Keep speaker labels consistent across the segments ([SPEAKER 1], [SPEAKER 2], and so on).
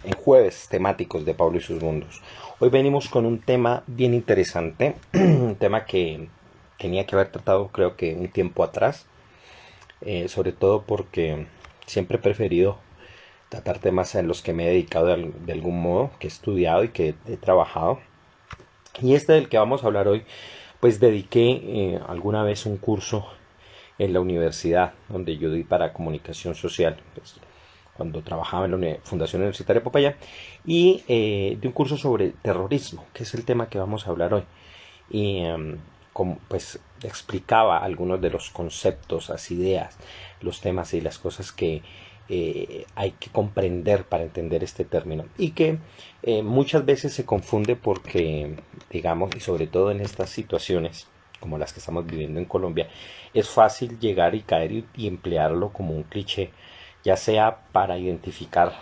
[SPEAKER 1] en jueves temáticos de Pablo y sus mundos. Hoy venimos con un tema bien interesante, un tema que tenía que haber tratado creo que un tiempo atrás, sobre todo porque siempre he preferido tratar temas en los que me he dedicado de algún modo, que he estudiado y que he trabajado. Y este del que vamos a hablar hoy, pues dediqué alguna vez un curso en la universidad donde yo di para comunicación social, pues, cuando trabajaba en la Fundación Universitaria Popayán, y de un curso sobre terrorismo, que es el tema que vamos a hablar hoy. Y pues explicaba algunos de los conceptos, las ideas, los temas y las cosas que hay que comprender para entender este término y que muchas veces se confunde porque, digamos, y sobre todo en estas situaciones como las que estamos viviendo en Colombia, es fácil llegar y caer y emplearlo como un cliché, ya sea para identificar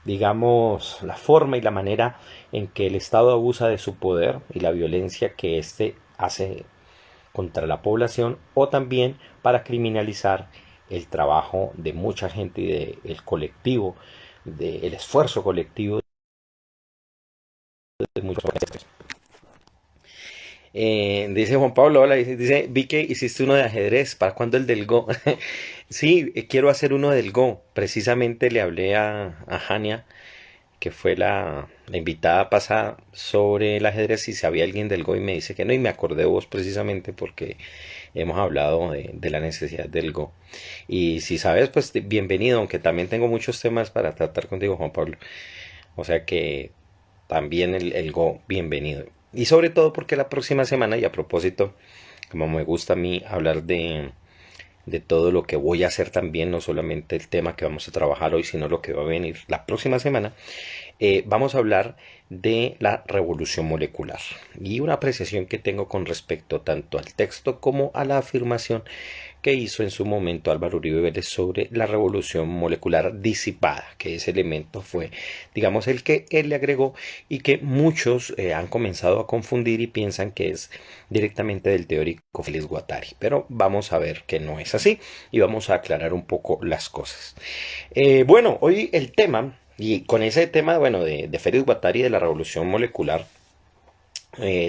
[SPEAKER 1] digamos, la forma y la manera en que el Estado abusa de su poder y la violencia que éste hace contra la población, o también para criminalizar el trabajo de mucha gente y del colectivo, del esfuerzo colectivo de muchos organizaciones. Dice Juan Pablo, hola, dice, vi que hiciste uno de ajedrez, ¿para cuándo el del Go? Sí, quiero hacer uno del Go. Precisamente le hablé a Jania, que fue la invitada pasada, sobre el ajedrez, si sabía alguien del Go, y me dice que no, y me acordé de vos precisamente porque hemos hablado de la necesidad del Go. Y si sabes, pues bienvenido, aunque también tengo muchos temas para tratar contigo, Juan Pablo. O sea que también el Go, bienvenido. Y sobre todo porque la próxima semana, y a propósito, como me gusta a mí hablar de todo lo que voy a hacer también, no solamente el tema que vamos a trabajar hoy, sino lo que va a venir la próxima semana, vamos a hablar de la revolución molecular y una apreciación que tengo con respecto tanto al texto como a la afirmación que hizo en su momento Álvaro Uribe Vélez sobre la revolución molecular disipada, que ese elemento fue, digamos, el que él le agregó y que muchos han comenzado a confundir y piensan que es directamente del teórico Félix Guattari, pero vamos a ver que no es así y vamos a aclarar un poco las cosas. Bueno, hoy el tema, y con ese tema, bueno, de Félix Guattari, de la revolución molecular,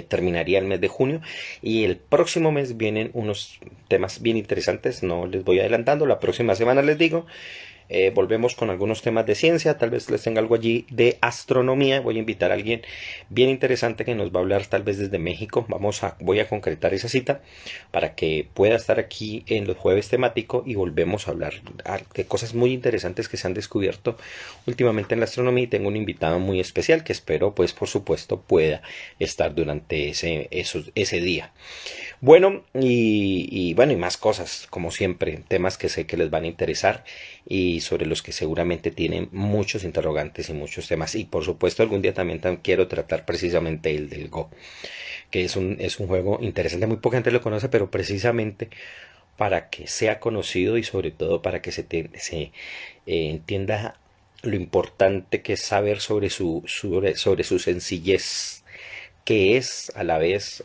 [SPEAKER 1] terminaría el mes de junio, y el próximo mes vienen unos temas bien interesantes, no les voy adelantando, la próxima semana les digo. Volvemos con algunos temas de ciencia, tal vez les tenga algo allí de astronomía. Voy a invitar a alguien bien interesante que nos va a hablar tal vez desde México. Voy a concretar esa cita para que pueda estar aquí en los jueves temáticos y volvemos a hablar de cosas muy interesantes que se han descubierto últimamente en la astronomía, y tengo un invitado muy especial que espero pues por supuesto pueda estar durante ese día. Bueno, bueno, y más cosas, como siempre, temas que sé que les van a interesar y sobre los que seguramente tienen muchos interrogantes y muchos temas. Y por supuesto, algún día también quiero tratar precisamente el del Go, que es un juego interesante. Muy poca gente lo conoce, pero precisamente para que sea conocido y sobre todo para que se entienda lo importante que es saber sobre su sencillez, que es a la vez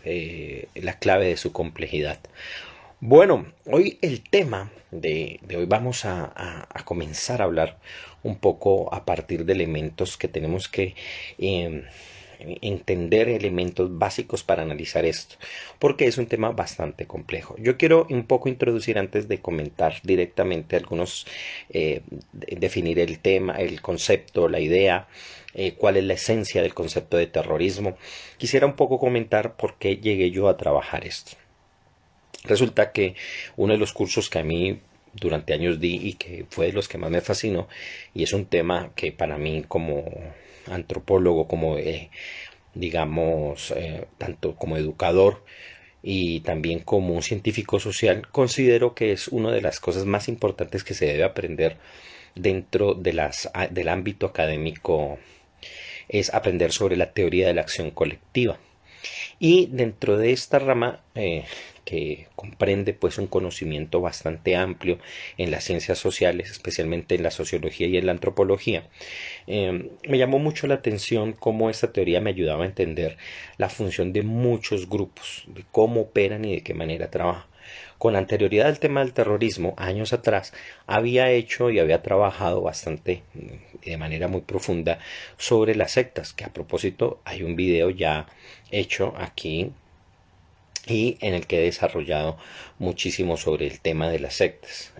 [SPEAKER 1] la clave de su complejidad. Bueno, hoy el tema de hoy vamos a comenzar a hablar un poco a partir de elementos que tenemos que eh, entender, elementos básicos para analizar esto, porque es un tema bastante complejo. Yo quiero un poco introducir antes de comentar directamente algunos, definir el tema, el concepto, la idea, cuál es la esencia del concepto de terrorismo. Quisiera un poco comentar por qué llegué yo a trabajar esto. Resulta que uno de los cursos que a mí durante años di y que fue de los que más me fascinó, y es un tema que para mí como antropólogo, como digamos, tanto como educador y también como un científico social, considero que es una de las cosas más importantes que se debe aprender dentro del ámbito académico, es aprender sobre la teoría de la acción colectiva. Y dentro de esta rama, que comprende pues un conocimiento bastante amplio en las ciencias sociales, especialmente en la sociología y en la antropología, me llamó mucho la atención cómo esta teoría me ayudaba a entender la función de muchos grupos, de cómo operan y de qué manera trabajan. con anterioridad al tema del terrorismo, años atrás, había hecho y había trabajado bastante de manera muy profunda sobre las sectas, que a propósito hay un video ya hecho aquí y en el que he desarrollado muchísimo sobre el tema de las sectas.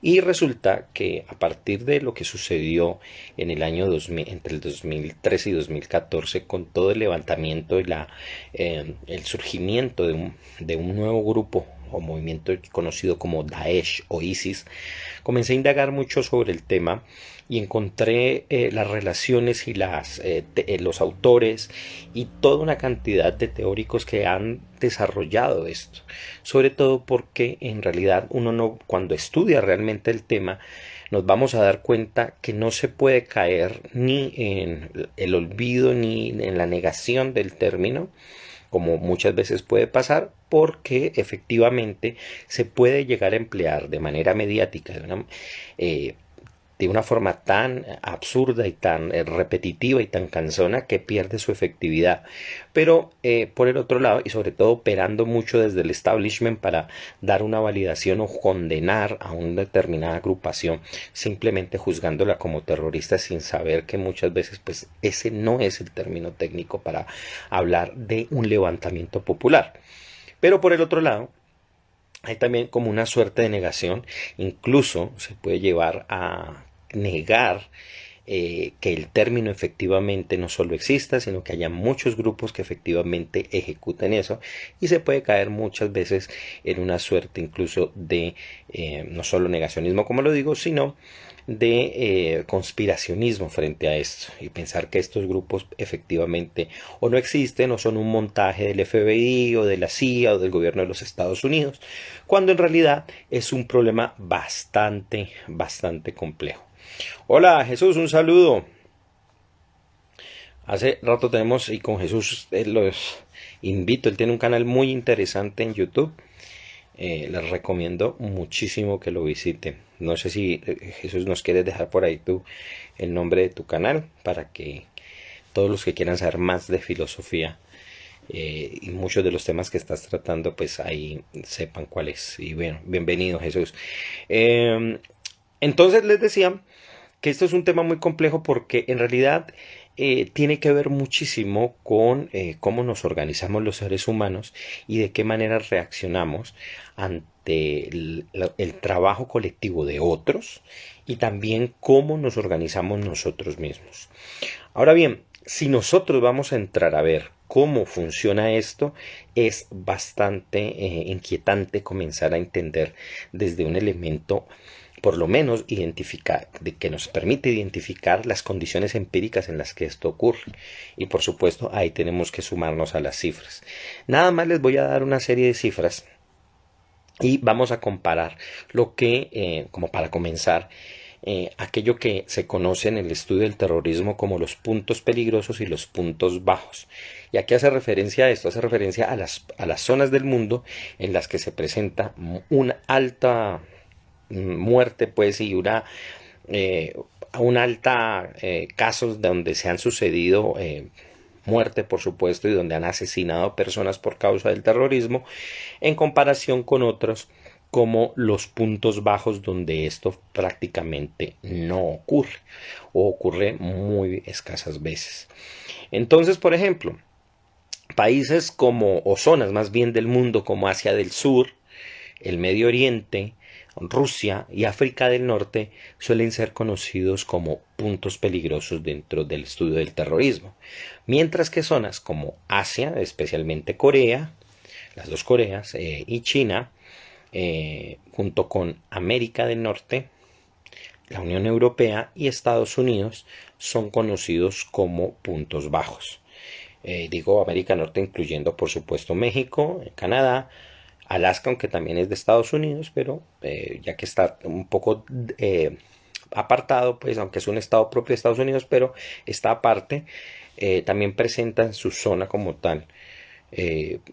[SPEAKER 1] Y resulta que a partir de lo que sucedió en el año 2000, entre el 2013 y 2014, con todo el levantamiento y el surgimiento de un nuevo grupo o movimiento conocido como Daesh o ISIS, comencé a indagar mucho sobre el tema y encontré las relaciones y los autores y toda una cantidad de teóricos que han desarrollado esto, sobre todo porque en realidad uno no, cuando estudia realmente el tema, nos vamos a dar cuenta que no se puede caer ni en el olvido ni en la negación del término, como muchas veces puede pasar, porque efectivamente se puede llegar a emplear de manera mediática, de una forma tan absurda y tan repetitiva y tan cansona que pierde su efectividad. Pero por el otro lado, y sobre todo operando mucho desde el establishment para dar una validación o condenar a una determinada agrupación, simplemente juzgándola como terrorista sin saber que muchas veces pues ese no es el término técnico para hablar de un levantamiento popular. Pero por el otro lado, hay también como una suerte de negación, incluso se puede llevar a negar que el término efectivamente no solo exista, sino que haya muchos grupos que efectivamente ejecuten eso, y se puede caer muchas veces en una suerte incluso de no solo negacionismo, como lo digo, sino de conspiracionismo frente a esto, y pensar que estos grupos efectivamente o no existen o son un montaje del FBI o de la CIA o del gobierno de los Estados Unidos, cuando en realidad es un problema bastante complejo. Hola Jesús, un saludo. Hace rato tenemos y con Jesús los invito, él tiene un canal muy interesante en YouTube. Les recomiendo muchísimo que lo visiten. No sé si Jesús nos quieres dejar por ahí el nombre de tu canal para que todos los que quieran saber más de filosofía y muchos de los temas que estás tratando pues ahí sepan cuál es. Y bueno, bienvenido Jesús. Entonces les decía que esto es un tema muy complejo porque en realidad tiene que ver muchísimo con cómo nos organizamos los seres humanos y de qué manera reaccionamos ante el trabajo colectivo de otros y también cómo nos organizamos nosotros mismos. Ahora bien, si nosotros vamos a entrar a ver cómo funciona esto, es bastante inquietante comenzar a entender desde un elemento por lo menos identificar, de que nos permite identificar las condiciones empíricas en las que esto ocurre. Y por supuesto, ahí tenemos que sumarnos a las cifras. Nada más les voy a dar una serie de cifras y vamos a comparar lo que, como para comenzar, aquello que se conoce en el estudio del terrorismo como los puntos peligrosos y los puntos bajos. ¿Y a qué hace referencia a esto? Hace referencia a las zonas del mundo en las que se presenta una alta muerte pues y una alta casos donde se han sucedido muerte por supuesto y donde han asesinado personas por causa del terrorismo en comparación con otros como los puntos bajos donde esto prácticamente no ocurre o ocurre muy escasas veces. Entonces, por ejemplo, países como o zonas más bien del mundo como Asia del Sur, el Medio Oriente, Rusia y África del Norte suelen ser conocidos como puntos peligrosos dentro del estudio del terrorismo, mientras que zonas como Asia, especialmente Corea, las dos Coreas y China, junto con América del Norte, la Unión Europea y Estados Unidos son conocidos como puntos bajos. Digo América del Norte incluyendo por supuesto México, Canadá, Alaska, aunque también es de Estados Unidos, pero ya que está un poco apartado, pues aunque es un estado propio de Estados Unidos, pero está aparte, también presenta en su zona como tal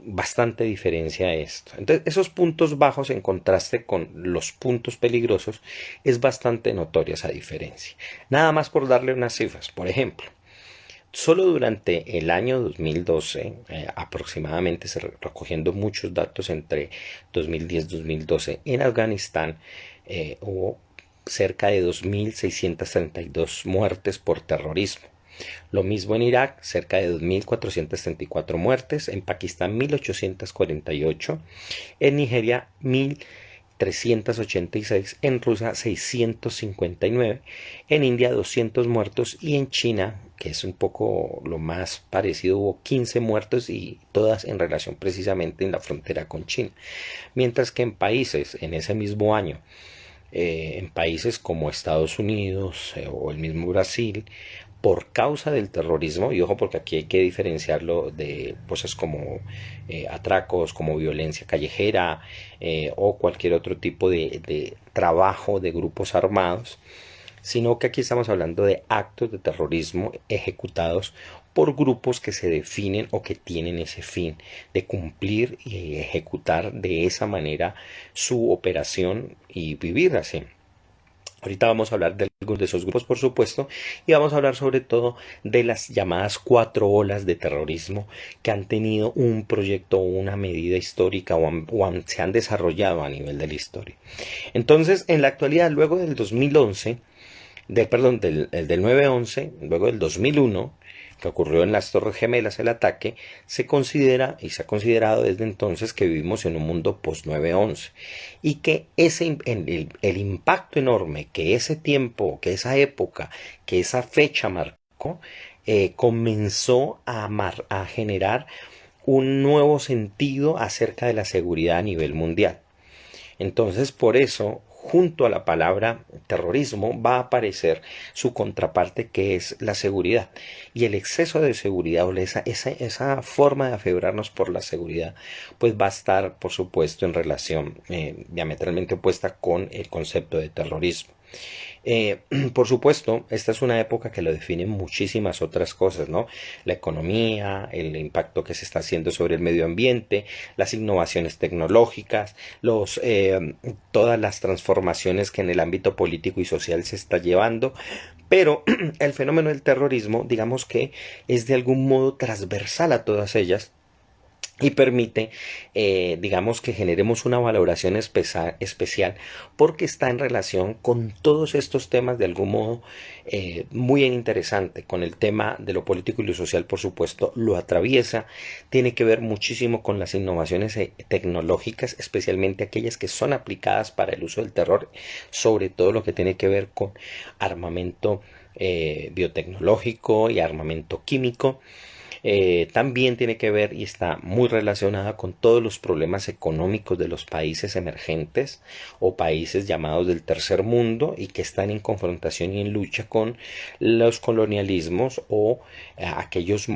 [SPEAKER 1] bastante diferencia a esto. Entonces, esos puntos bajos en contraste con los puntos peligrosos es bastante notoria esa diferencia. Nada más por darle unas cifras. Por ejemplo, Solo durante el año 2012, aproximadamente, recogiendo muchos datos entre 2010 y 2012, en Afganistán hubo cerca de 2.632 muertes por terrorismo. Lo mismo en Irak, cerca de 2.434 muertes, en Pakistán 1.848, en Nigeria 1.386, en Rusia 659, en India 200 muertos y en China, que es un poco lo más parecido, hubo 15 muertos y todas en relación precisamente en la frontera con China. Mientras que en países en ese mismo año, en países como Estados Unidos o el mismo Brasil, por causa del terrorismo, y ojo porque aquí hay que diferenciarlo de cosas como atracos, como violencia callejera o cualquier otro tipo de trabajo de grupos armados, sino que aquí estamos hablando de actos de terrorismo ejecutados por grupos que se definen o que tienen ese fin de cumplir y ejecutar de esa manera su operación y vivir así. Ahorita vamos a hablar de algunos de esos grupos, por supuesto, y vamos a hablar sobre todo de las llamadas 4 olas de terrorismo que han tenido un proyecto o una medida histórica se han desarrollado a nivel de la historia. Entonces, en la actualidad, luego del 2011, del 9/11, luego del 2001, que ocurrió en las Torres Gemelas el ataque, se considera y se ha considerado desde entonces que vivimos en un mundo post 9/11 y que el impacto enorme que ese tiempo, que esa época, que esa fecha marcó, comenzó a generar un nuevo sentido acerca de la seguridad a nivel mundial. Entonces, por eso, junto a la palabra terrorismo va a aparecer su contraparte, que es la seguridad. Y el exceso de seguridad o esa forma de afebrarnos por la seguridad, pues va a estar, por supuesto, en relación diametralmente opuesta con el concepto de terrorismo. Eh, por supuesto, esta es una época que lo definen muchísimas otras cosas, ¿no? La economía, el impacto que se está haciendo sobre el medio ambiente, las innovaciones tecnológicas, todas las transformaciones que en el ámbito político y social se está llevando, pero el fenómeno del terrorismo, digamos que es de algún modo transversal a todas ellas y permite, digamos, que generemos una valoración especial porque está en relación con todos estos temas de algún modo muy interesante. Con el tema de lo político y lo social, por supuesto, lo atraviesa. Tiene que ver muchísimo con las innovaciones tecnológicas, especialmente aquellas que son aplicadas para el uso del terror, sobre todo lo que tiene que ver con armamento biotecnológico y armamento químico. También tiene que ver y está muy relacionada con todos los problemas económicos de los países emergentes o países llamados del tercer mundo y que están en confrontación y en lucha con los colonialismos o aquellos,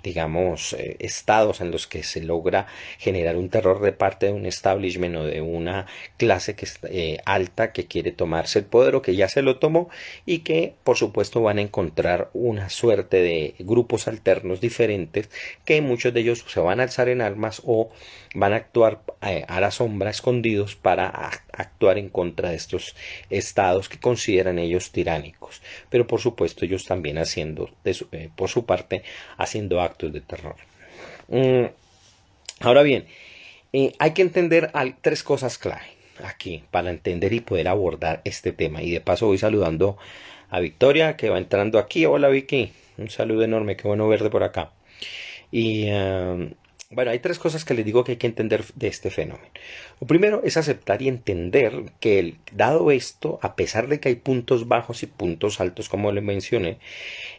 [SPEAKER 1] digamos, estados en los que se logra generar un terror de parte de un establishment o de una clase que alta que quiere tomarse el poder o que ya se lo tomó y que por supuesto van a encontrar una suerte de grupos alternos diferentes que muchos de ellos se van a alzar en armas o van a actuar a la sombra escondidos para actuar en contra de estos estados que consideran ellos tiránicos, pero por supuesto ellos también haciendo por su parte haciendo actos de terror. Ahora bien, hay que entender 3 cosas clave aquí para entender y poder abordar este tema, y de paso voy saludando a Victoria que va entrando aquí. Hola Vicky, un saludo enorme, qué bueno verte por acá. Y bueno, hay 3 cosas que les digo que hay que entender de este fenómeno. Lo primero es aceptar y entender que dado esto, a pesar de que hay puntos bajos y puntos altos, como les mencioné,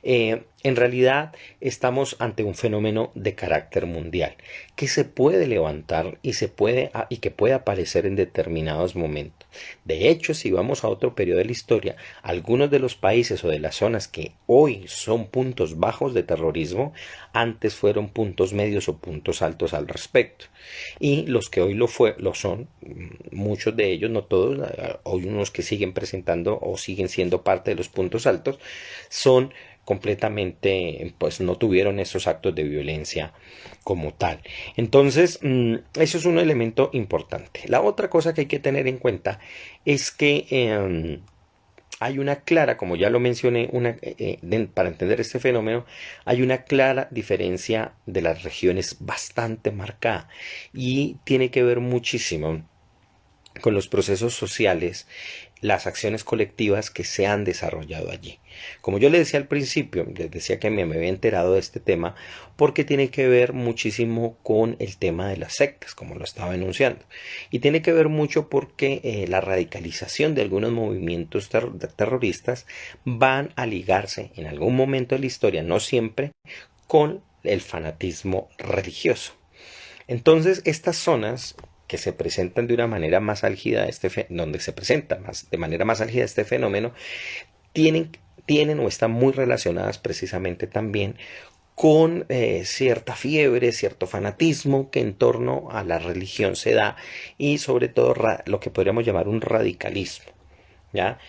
[SPEAKER 1] en realidad estamos ante un fenómeno de carácter mundial que se puede levantar y que puede aparecer en determinados momentos. De hecho, si vamos a otro periodo de la historia, algunos de los países o de las zonas que hoy son puntos bajos de terrorismo, antes fueron puntos medios o puntos altos al respecto. Y los que hoy lo son, muchos de ellos, no todos, hoy unos que siguen presentando o siguen siendo parte de los puntos altos, son completamente, pues no tuvieron esos actos de violencia como tal. Entonces, eso es un elemento importante. La otra cosa que hay que tener en cuenta es que hay una clara, como ya lo mencioné, para entender este fenómeno, hay una clara diferencia de las regiones bastante marcada y tiene que ver muchísimo con los procesos sociales, las acciones colectivas que se han desarrollado allí. Como yo le decía al principio, les decía que me había enterado de este tema porque tiene que ver muchísimo con el tema de las sectas, como lo estaba enunciando. Y tiene que ver mucho porque la radicalización de algunos movimientos terroristas van a ligarse en algún momento de la historia, no siempre, con el fanatismo religioso. Entonces, estas zonas que se presentan de una manera más álgida, donde se presenta de manera más álgida este fenómeno, tienen o están muy relacionadas precisamente también con cierta fiebre, cierto fanatismo que en torno a la religión se da y sobre todo lo que podríamos llamar un radicalismo, ¿ya?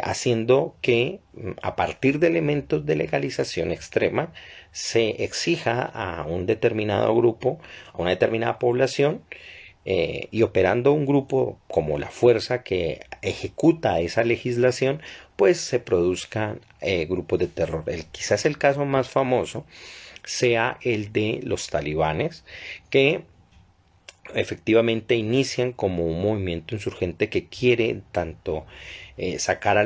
[SPEAKER 1] Haciendo que a partir de elementos de legalización extrema se exija a un determinado grupo, a una determinada población, y operando un grupo como la fuerza que ejecuta esa legislación, pues se produzcan grupos de terror. Quizás el caso más famoso sea el de los talibanes, que efectivamente inician como un movimiento insurgente que quiere tanto sacar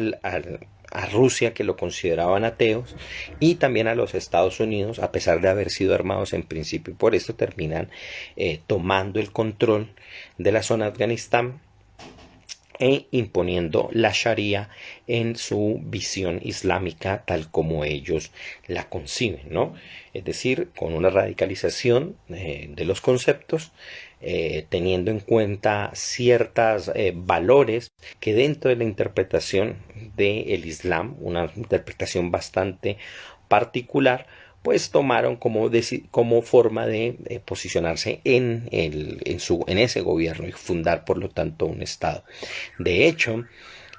[SPEAKER 1] a Rusia, que lo consideraban ateos, y también a los Estados Unidos, a pesar de haber sido armados en principio, y por esto terminan tomando el control de la zona de Afganistán e imponiendo la Sharia en su visión islámica tal como ellos la conciben, ¿no? Es decir, con una radicalización de los conceptos, teniendo en cuenta ciertos valores que dentro de la interpretación del Islam, una interpretación bastante particular, pues tomaron como forma de posicionarse en ese gobierno y fundar por lo tanto un Estado. De hecho,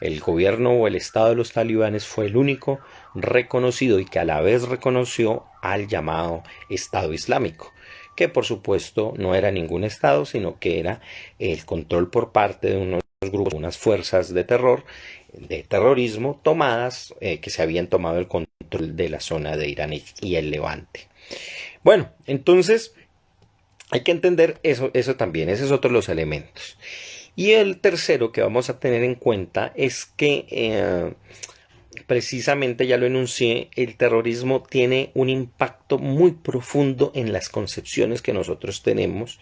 [SPEAKER 1] el gobierno o el Estado de los talibanes fue el único reconocido y que a la vez reconoció al llamado Estado Islámico, que por supuesto no era ningún Estado, sino que era el control por parte de unos grupos, unas fuerzas de terrorismo tomadas, que se habían tomado el control de la zona de Irán y el Levante. Bueno, entonces hay que entender eso también, ese es otro de los elementos. Y el tercero que vamos a tener en cuenta es que precisamente, ya lo enuncié, el terrorismo tiene un impacto muy profundo en las concepciones que nosotros tenemos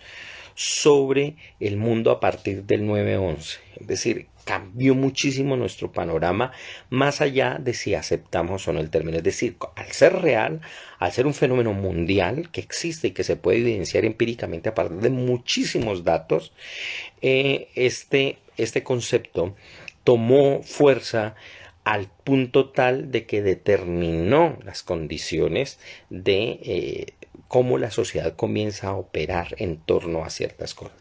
[SPEAKER 1] sobre el mundo a partir del 9/11. Es decir, cambió muchísimo nuestro panorama más allá de si aceptamos o no el término. Es decir, al ser real, al ser un fenómeno mundial que existe y que se puede evidenciar empíricamente a partir de muchísimos datos, este concepto tomó fuerza al punto tal de que determinó las condiciones de cómo la sociedad comienza a operar en torno a ciertas cosas.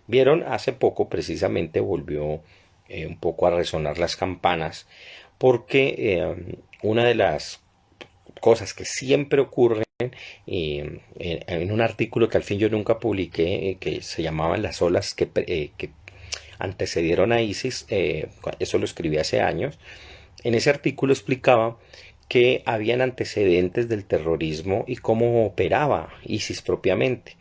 [SPEAKER 1] Vieron, hace poco precisamente volvió un poco a resonar las campanas porque una de las cosas que siempre ocurren en un artículo que al fin yo nunca publiqué, que se llamaban las olas que antecedieron a ISIS, eso lo escribí hace años. En ese artículo explicaba que habían antecedentes del terrorismo y cómo operaba ISIS propiamente.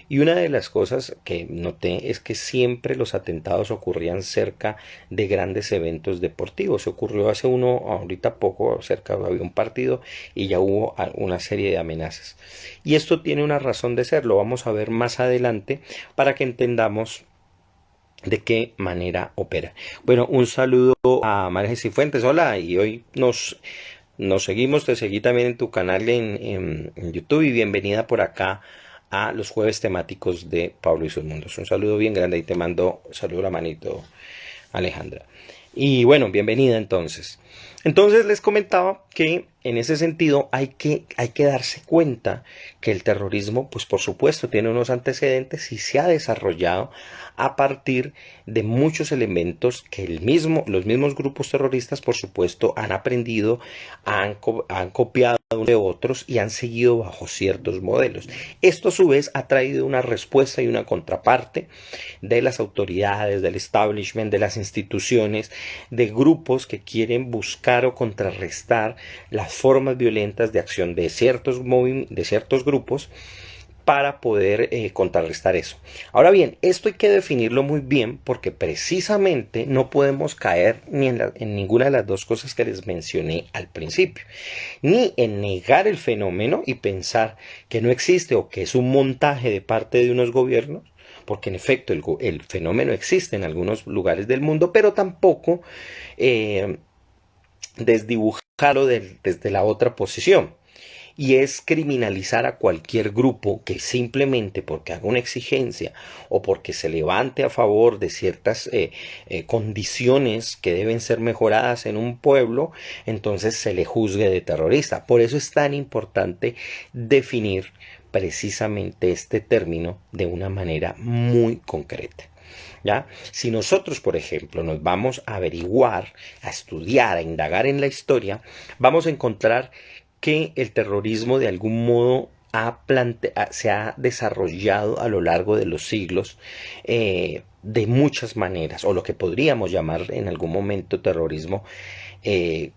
[SPEAKER 1] Y una de las cosas que noté es que siempre los atentados ocurrían cerca de grandes eventos deportivos. Se ocurrió hace ahorita poco, cerca había un partido y ya hubo una serie de amenazas. Y esto tiene una razón de ser, lo vamos a ver más adelante para que entendamos de qué manera opera. Bueno, un saludo a María Cifuentes. Hola, y hoy nos seguimos, te seguí también en tu canal en YouTube, y bienvenida por acá a los jueves temáticos de Pablo y sus mundos. Un saludo bien grande y te mando saludo a la manito, Alejandra. Y bueno, bienvenida entonces. Entonces les comentaba que en ese sentido hay que darse cuenta que el terrorismo, pues por supuesto, tiene unos antecedentes y se ha desarrollado a partir de muchos elementos que los mismos grupos terroristas, por supuesto, han aprendido, han copiado de otros y han seguido bajo ciertos modelos. Esto a su vez ha traído una respuesta y una contraparte de las autoridades, del establishment, de las instituciones, de grupos que quieren buscar o contrarrestar las formas violentas de acción de ciertos grupos para poder contrarrestar eso. Ahora bien, esto hay que definirlo muy bien porque precisamente no podemos caer ni en ninguna de las dos cosas que les mencioné al principio, ni en negar el fenómeno y pensar que no existe o que es un montaje de parte de unos gobiernos, porque en efecto el fenómeno existe en algunos lugares del mundo, pero tampoco desdibujarlo desde la otra posición. Y es criminalizar a cualquier grupo que simplemente porque haga una exigencia o porque se levante a favor de ciertas condiciones que deben ser mejoradas en un pueblo, entonces se le juzgue de terrorista. Por eso es tan importante definir precisamente este término de una manera muy concreta. ¿Ya? Si nosotros, por ejemplo, nos vamos a averiguar, a estudiar, a indagar en la historia, vamos a encontrar que el terrorismo de algún modo se ha desarrollado a lo largo de los siglos de muchas maneras, o lo que podríamos llamar en algún momento terrorismo,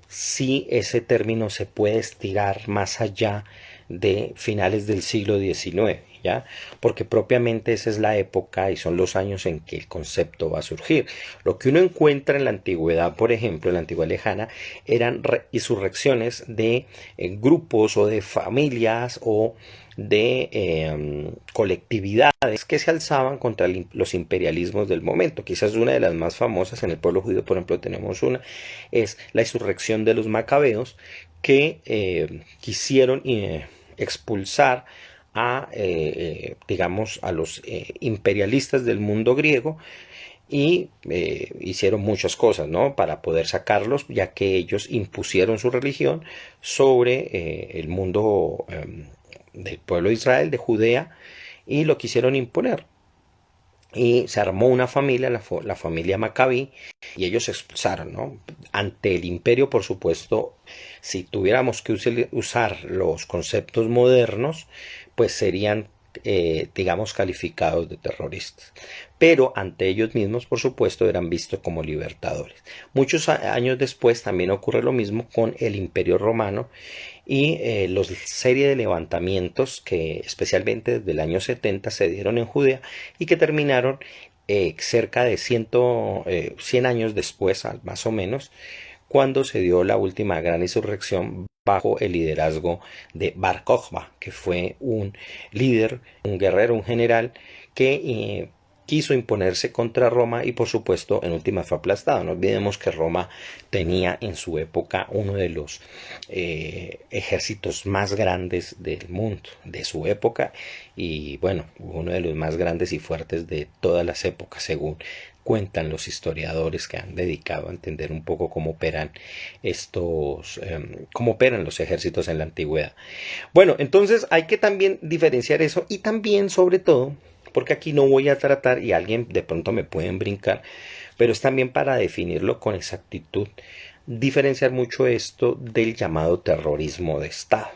[SPEAKER 1] si ese término se puede estirar más allá de finales del siglo XIX. ¿Ya? Porque propiamente esa es la época y son los años en que el concepto va a surgir. Lo que uno encuentra en la antigüedad, por ejemplo, en la antigüedad lejana, eran insurrecciones de grupos o de familias o de colectividades que se alzaban contra los imperialismos del momento. Quizás una de las más famosas en el pueblo judío, por ejemplo, tenemos una, es la insurrección de los macabeos que quisieron expulsar a, digamos, a los imperialistas del mundo griego y hicieron muchas cosas, ¿no? Para poder sacarlos, ya que ellos impusieron su religión sobre el mundo del pueblo de Israel, de Judea, y lo quisieron imponer. Y se armó una familia, la familia Macabí, y ellos se expulsaron, ¿no? Ante el imperio, por supuesto, si tuviéramos que usar los conceptos modernos, pues serían, digamos, calificados de terroristas. Pero ante ellos mismos, por supuesto, eran vistos como libertadores. Muchos años después también ocurre lo mismo con el Imperio Romano y la serie de levantamientos que especialmente desde el año 70 se dieron en Judea y que terminaron cerca de 100 años después, más o menos, cuando se dio la última gran insurrección bajo el liderazgo de Bar Kokhba, que fue un líder, un guerrero, un general que quiso imponerse contra Roma y por supuesto en última fue aplastado. No olvidemos que Roma tenía en su época uno de los ejércitos más grandes del mundo, de su época, y bueno, uno de los más grandes y fuertes de todas las épocas, según cuentan los historiadores que han dedicado a entender un poco cómo operan cómo operan los ejércitos en la antigüedad. Bueno, entonces hay que también diferenciar eso y también, sobre todo, porque aquí no voy a tratar y alguien de pronto me pueden brincar, pero es también para definirlo con exactitud, diferenciar mucho esto del llamado terrorismo de Estado,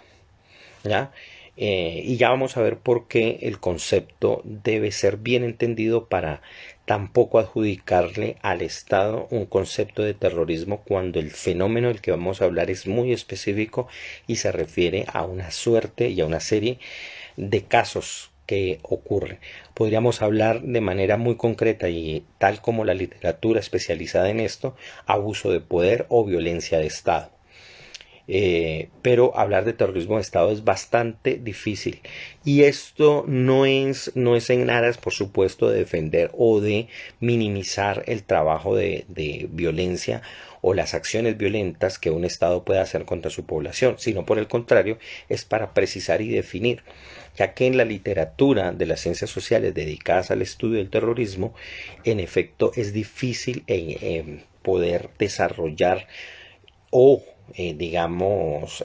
[SPEAKER 1] ¿ya? Y ya vamos a ver por qué el concepto debe ser bien entendido para tampoco adjudicarle al Estado un concepto de terrorismo cuando el fenómeno del que vamos a hablar es muy específico y se refiere a una suerte y a una serie de casos que ocurren. Podríamos hablar de manera muy concreta y tal como la literatura especializada en esto, abuso de poder o violencia de Estado. Pero hablar de terrorismo de Estado es bastante difícil y esto no es en aras, por supuesto, de defender o de minimizar el trabajo de violencia o las acciones violentas que un Estado puede hacer contra su población, sino por el contrario, es para precisar y definir, ya que en la literatura de las ciencias sociales dedicadas al estudio del terrorismo, en efecto es difícil poder desarrollar o digamos,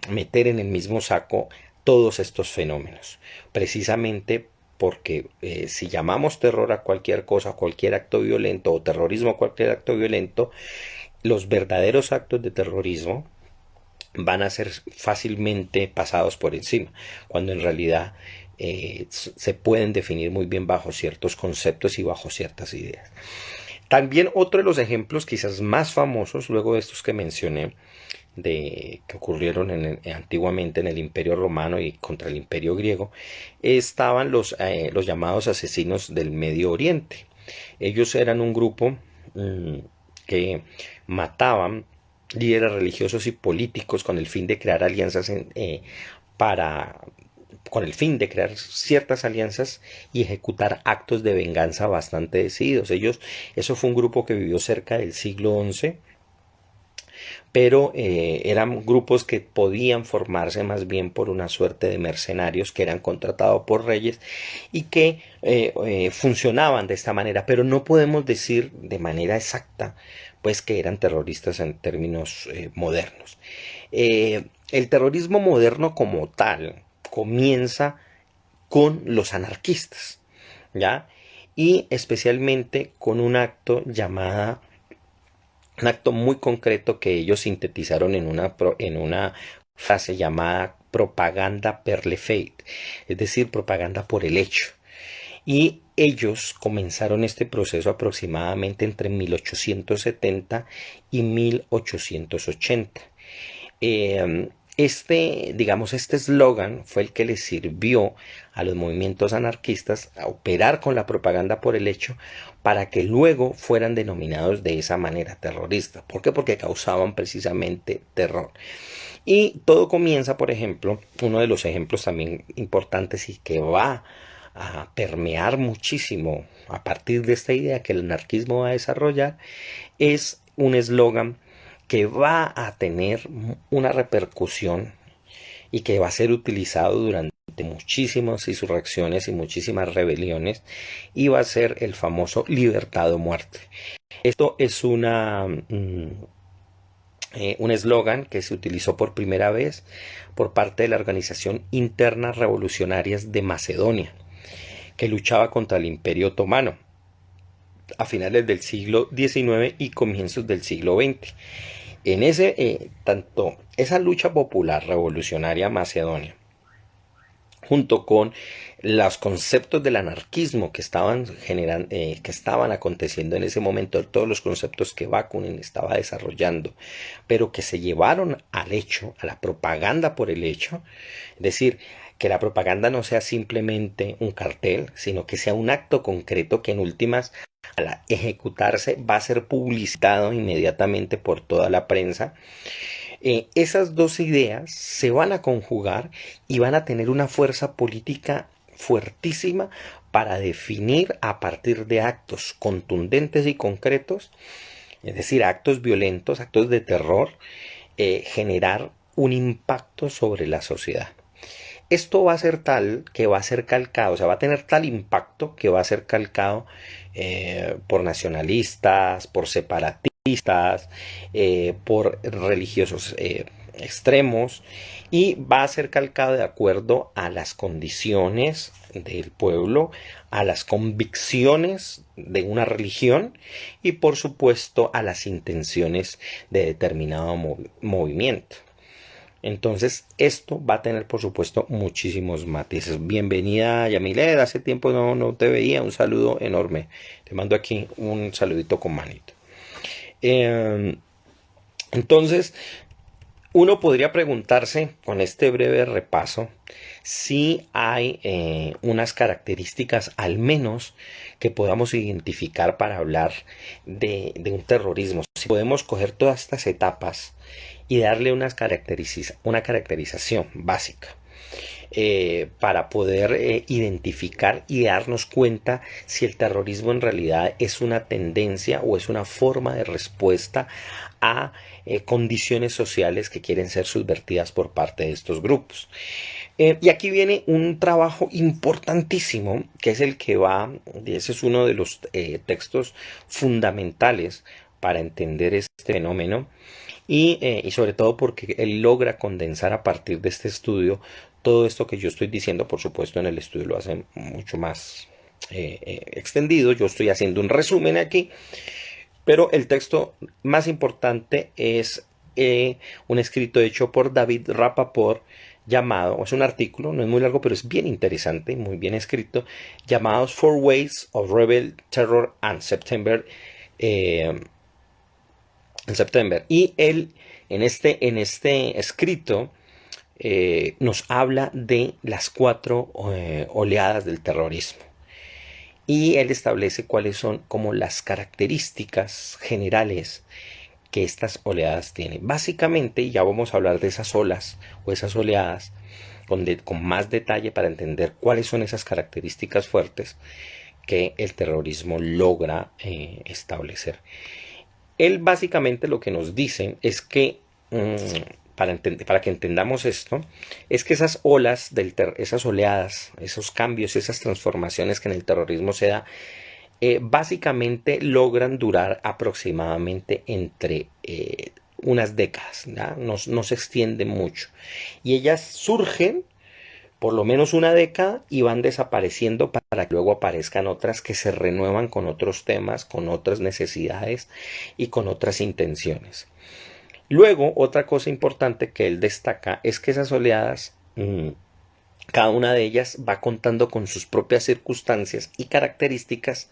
[SPEAKER 1] meter en el mismo saco todos estos fenómenos, precisamente porque si llamamos terror a cualquier cosa, a cualquier acto violento, o terrorismo a cualquier acto violento, los verdaderos actos de terrorismo van a ser fácilmente pasados por encima, cuando en realidad se pueden definir muy bien bajo ciertos conceptos y bajo ciertas ideas. También otro de los ejemplos quizás más famosos, luego de estos que mencioné, que ocurrieron antiguamente en el Imperio Romano y contra el Imperio Griego, estaban los llamados asesinos del Medio Oriente. Ellos eran un grupo que mataban líderes religiosos y políticos con el fin de crear alianzas para con el fin de crear ciertas alianzas y ejecutar actos de venganza bastante decididos. Eso fue un grupo que vivió cerca del siglo XI, pero eran grupos que podían formarse más bien por una suerte de mercenarios que eran contratados por reyes y que funcionaban de esta manera, pero no podemos decir de manera exacta pues que eran terroristas en términos modernos. El terrorismo moderno como tal comienza con los anarquistas, ¿ya? Y especialmente con un acto muy concreto que ellos sintetizaron en una frase llamada propaganda per le fait, es decir, propaganda por el hecho. Y ellos comenzaron este proceso aproximadamente entre 1870 y 1880. Este eslogan fue el que les sirvió a los movimientos anarquistas a operar con la propaganda por el hecho para que luego fueran denominados de esa manera terroristas. ¿Por qué? Porque causaban precisamente terror. Y todo comienza, por ejemplo, uno de los ejemplos también importantes y que va a permear muchísimo a partir de esta idea que el anarquismo va a desarrollar, es un eslogan que va a tener una repercusión y que va a ser utilizado durante muchísimas insurrecciones y muchísimas rebeliones, y va a ser el famoso libertad o muerte. Esto es un eslogan que se utilizó por primera vez por parte de la Organización Internas Revolucionarias de Macedonia, que luchaba contra el Imperio Otomano a finales del siglo XIX y comienzos del siglo XX. En tanto esa lucha popular revolucionaria macedonia, junto con los conceptos del anarquismo que estaban aconteciendo en ese momento, todos los conceptos que Bakunin estaba desarrollando, pero que se llevaron al hecho, a la propaganda por el hecho, es decir, que la propaganda no sea simplemente un cartel, sino que sea un acto concreto que en últimas, al ejecutarse, va a ser publicitado inmediatamente por toda la prensa. Esas dos ideas se van a conjugar y van a tener una fuerza política fuertísima para definir a partir de actos contundentes y concretos, es decir, actos violentos, actos de terror, generar un impacto sobre la sociedad. Esto va a ser tal que va a ser calcado, o sea, va a tener tal impacto que va a ser calcado por nacionalistas, por separatistas, por religiosos extremos, y va a ser calcado de acuerdo a las condiciones del pueblo, a las convicciones de una religión y por supuesto a las intenciones de determinado movimiento. Entonces esto va a tener por supuesto muchísimos matices. Bienvenida Yamilet, hace tiempo no te veía, un saludo enorme. Te mando aquí un saludito con manito. Entonces uno podría preguntarse con este breve repaso si hay unas características al menos que podamos identificar para hablar de un terrorismo. Si podemos coger todas estas etapas y darle una caracterización básica para poder identificar y darnos cuenta si el terrorismo en realidad es una tendencia o es una forma de respuesta a condiciones sociales que quieren ser subvertidas por parte de estos grupos. Y aquí viene un trabajo importantísimo que es ese es uno de los textos fundamentales para entender este fenómeno. Y sobre todo porque él logra condensar a partir de este estudio todo esto que yo estoy diciendo. Por supuesto en el estudio lo hace mucho más extendido, yo estoy haciendo un resumen aquí, pero el texto más importante es un escrito hecho por David Rapaport llamado, es un artículo, no es muy largo, pero es bien interesante, muy bien escrito, llamado Four Ways of Rebel Terror and September. eh, en septiembre. Y él, en este escrito, nos habla de las cuatro oleadas del terrorismo. Y él establece cuáles son como las características generales que estas oleadas tienen. Básicamente, ya vamos a hablar de esas olas o esas oleadas con más detalle para entender cuáles son esas características fuertes que el terrorismo logra establecer. Él básicamente lo que nos dice es que, para que entendamos esto, es que esas olas, esas oleadas, esos cambios, esas transformaciones que en el terrorismo se da, básicamente logran durar aproximadamente entre unas décadas, no se extienden mucho. Y ellas surgen por lo menos una década y van desapareciendo para que luego aparezcan otras que se renuevan con otros temas, con otras necesidades y con otras intenciones. Luego, otra cosa importante que él destaca es que esas oleadas, cada una de ellas va contando con sus propias circunstancias y características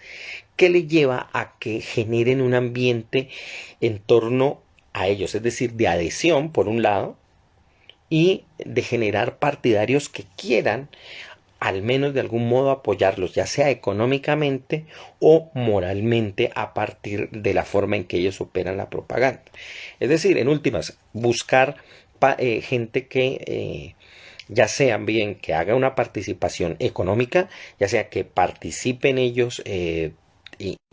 [SPEAKER 1] que le lleva a que generen un ambiente en torno a ellos, es decir, de adhesión por un lado, y de generar partidarios que quieran al menos de algún modo apoyarlos, ya sea económicamente o moralmente, a partir de la forma en que ellos operan la propaganda. Es decir, en últimas, buscar gente que ya sea bien que haga una participación económica, ya sea que participen ellos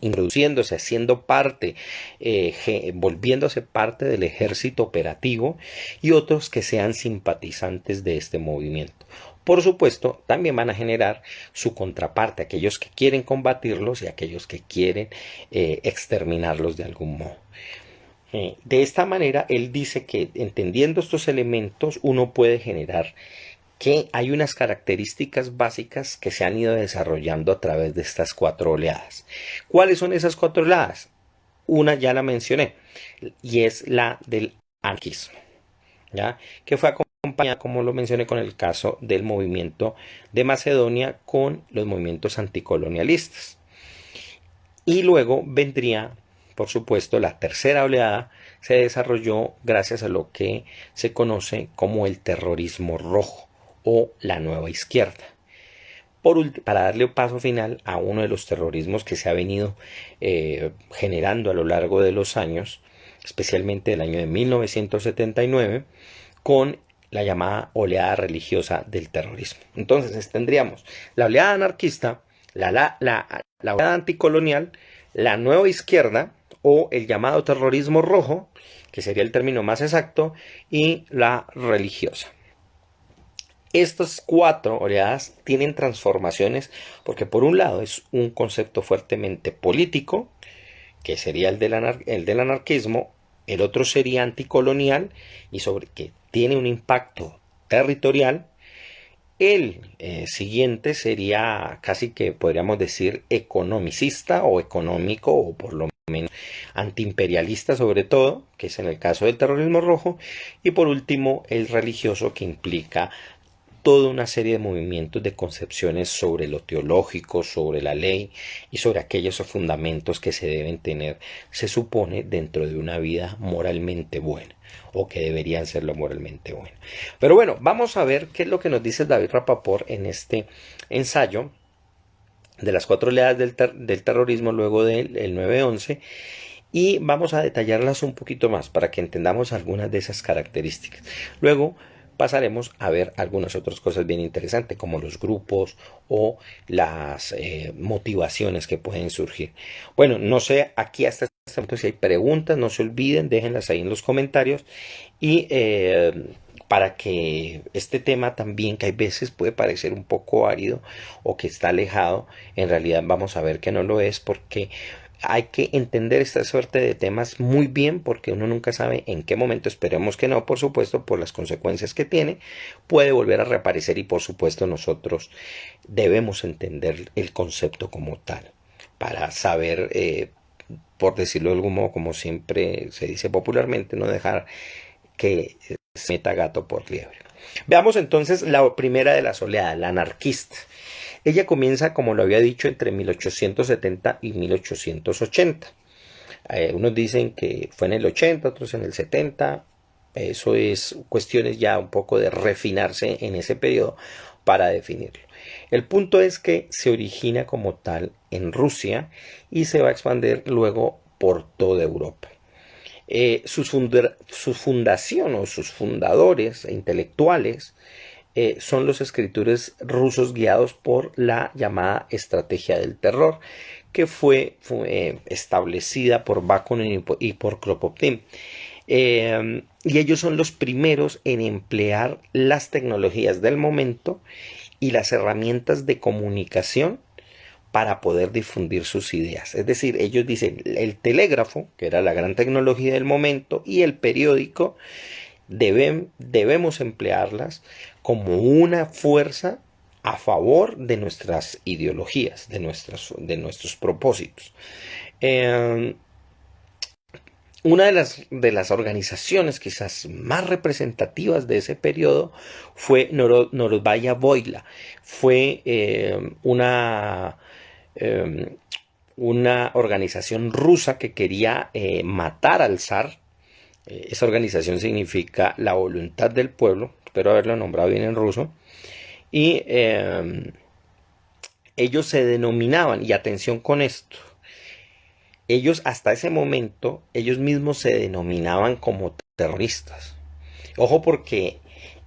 [SPEAKER 1] introduciéndose, haciendo parte, volviéndose parte del ejército operativo, y otros que sean simpatizantes de este movimiento. Por supuesto, también van a generar su contraparte, aquellos que quieren combatirlos y aquellos que quieren exterminarlos de algún modo. De esta manera, él dice que entendiendo estos elementos, uno puede generar que hay unas características básicas que se han ido desarrollando a través de estas cuatro oleadas. ¿Cuáles son esas cuatro oleadas? Una ya la mencioné, y es la del anarquismo, ¿ya? Que fue acompañada, como lo mencioné, con el caso del movimiento de Macedonia con los movimientos anticolonialistas. Y luego vendría, por supuesto, la tercera oleada. Se desarrolló gracias a lo que se conoce como el terrorismo rojo o la nueva izquierda. Para darle paso final a uno de los terrorismos que se ha venido generando a lo largo de los años, especialmente del año de 1979, con la llamada oleada religiosa del terrorismo. Entonces tendríamos la oleada anarquista, la oleada anticolonial, la nueva izquierda o el llamado terrorismo rojo, que sería el término más exacto, y la religiosa. Estas cuatro oleadas tienen transformaciones porque por un lado es un concepto fuertemente político, que sería el del anarquismo, el otro sería anticolonial y sobre que tiene un impacto territorial. El siguiente sería casi que podríamos decir economicista o económico, o por lo menos antiimperialista sobre todo, que es en el caso del terrorismo rojo. Y por último el religioso, que implica toda una serie de movimientos de concepciones sobre lo teológico, sobre la ley y sobre aquellos fundamentos que se deben tener, se supone, dentro de una vida moralmente buena, o que deberían ser lo moralmente bueno. Pero bueno, vamos a ver qué es lo que nos dice David Rapaport en este ensayo de las cuatro oleadas del terrorismo luego del 9/11, y vamos a detallarlas un poquito más para que entendamos algunas de esas características. Luego pasaremos a ver algunas otras cosas bien interesantes, como los grupos o las motivaciones que pueden surgir. Bueno, no sé aquí hasta este momento si hay preguntas, no se olviden, déjenlas ahí en los comentarios. Y para que este tema también, que hay veces puede parecer un poco árido o que está alejado, en realidad vamos a ver que no lo es, porque hay que entender esta suerte de temas muy bien, porque uno nunca sabe en qué momento, esperemos que no, por supuesto, por las consecuencias que tiene, puede volver a reaparecer, y por supuesto nosotros debemos entender el concepto como tal para saber por decirlo de algún modo, como siempre se dice popularmente, no dejar que se meta gato por liebre. Veamos entonces la primera de las oleadas, la anarquista. Ella comienza, como lo había dicho, entre 1870 y 1880. Unos dicen que fue en el 80, otros en el 70. Eso es cuestiones ya un poco de refinarse en ese periodo para definirlo. El punto es que se origina como tal en Rusia y se va a expandir luego por toda Europa. Su fundación o sus fundadores e intelectuales son los escritores rusos guiados por la llamada estrategia del terror, que fue establecida por Bakunin y por Kropotkin. Y ellos son los primeros en emplear las tecnologías del momento y las herramientas de comunicación para poder difundir sus ideas. Es decir, ellos dicen el telégrafo, que era la gran tecnología del momento, y el periódico, debemos emplearlas como una fuerza a favor de nuestras ideologías, de nuestros propósitos. Una de las organizaciones quizás más representativas de ese periodo fue Narodnaya Voila. Fue una organización rusa que quería matar al zar. Esa organización significa la voluntad del pueblo, espero haberlo nombrado bien en ruso, y ellos se denominaban, y atención con esto, ellos hasta ese momento, ellos mismos se denominaban como terroristas. Ojo porque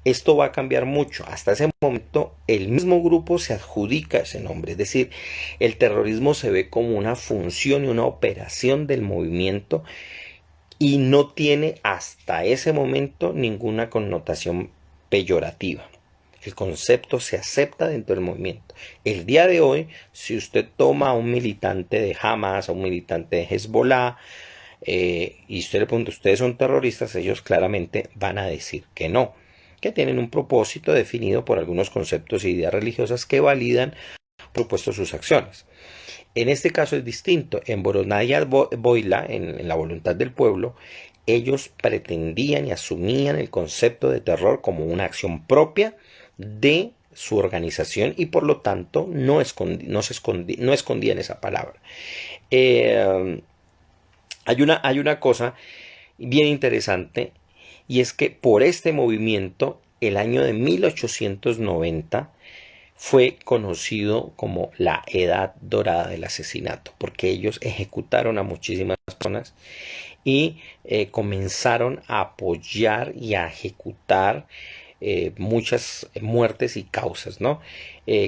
[SPEAKER 1] esto va a cambiar mucho. Hasta ese momento el mismo grupo se adjudica ese nombre. Es decir, el terrorismo se ve como una función y una operación del movimiento y no tiene hasta ese momento ninguna connotación peyorativa. El concepto se acepta dentro del movimiento. El día de hoy, si usted toma a un militante de Hamas, a un militante de Hezbollah, y usted le pregunta, ¿ustedes son terroristas? Ellos claramente van a decir que no, que tienen un propósito definido por algunos conceptos e ideas religiosas que validan, por supuesto, sus acciones. En este caso es distinto. En Narodnaya Voila, en la voluntad del pueblo, ellos pretendían y asumían el concepto de terror como una acción propia de su organización y por lo tanto no escondían esa palabra. Hay una cosa bien interesante y es que por este movimiento el año de 1890 fue conocido como la edad dorada del asesinato, porque ellos ejecutaron a muchísimas personas y comenzaron a apoyar y a ejecutar muchas muertes y causas, ¿no?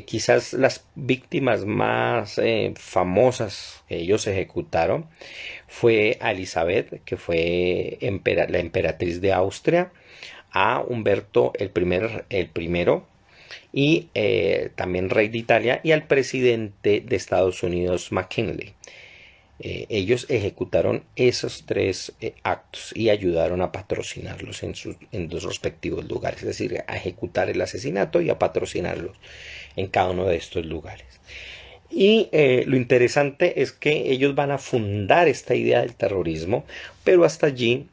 [SPEAKER 1] Quizás las víctimas más famosas que ellos ejecutaron fue a Elizabeth, que fue la emperatriz de Austria, a Humberto el primero, y también rey de Italia, y al presidente de Estados Unidos, McKinley. Ellos ejecutaron esos tres actos y ayudaron a patrocinarlos en los respectivos lugares, es decir, a ejecutar el asesinato y a patrocinarlos en cada uno de estos lugares. Y lo interesante es que ellos van a fundar esta idea del terrorismo, pero hasta allí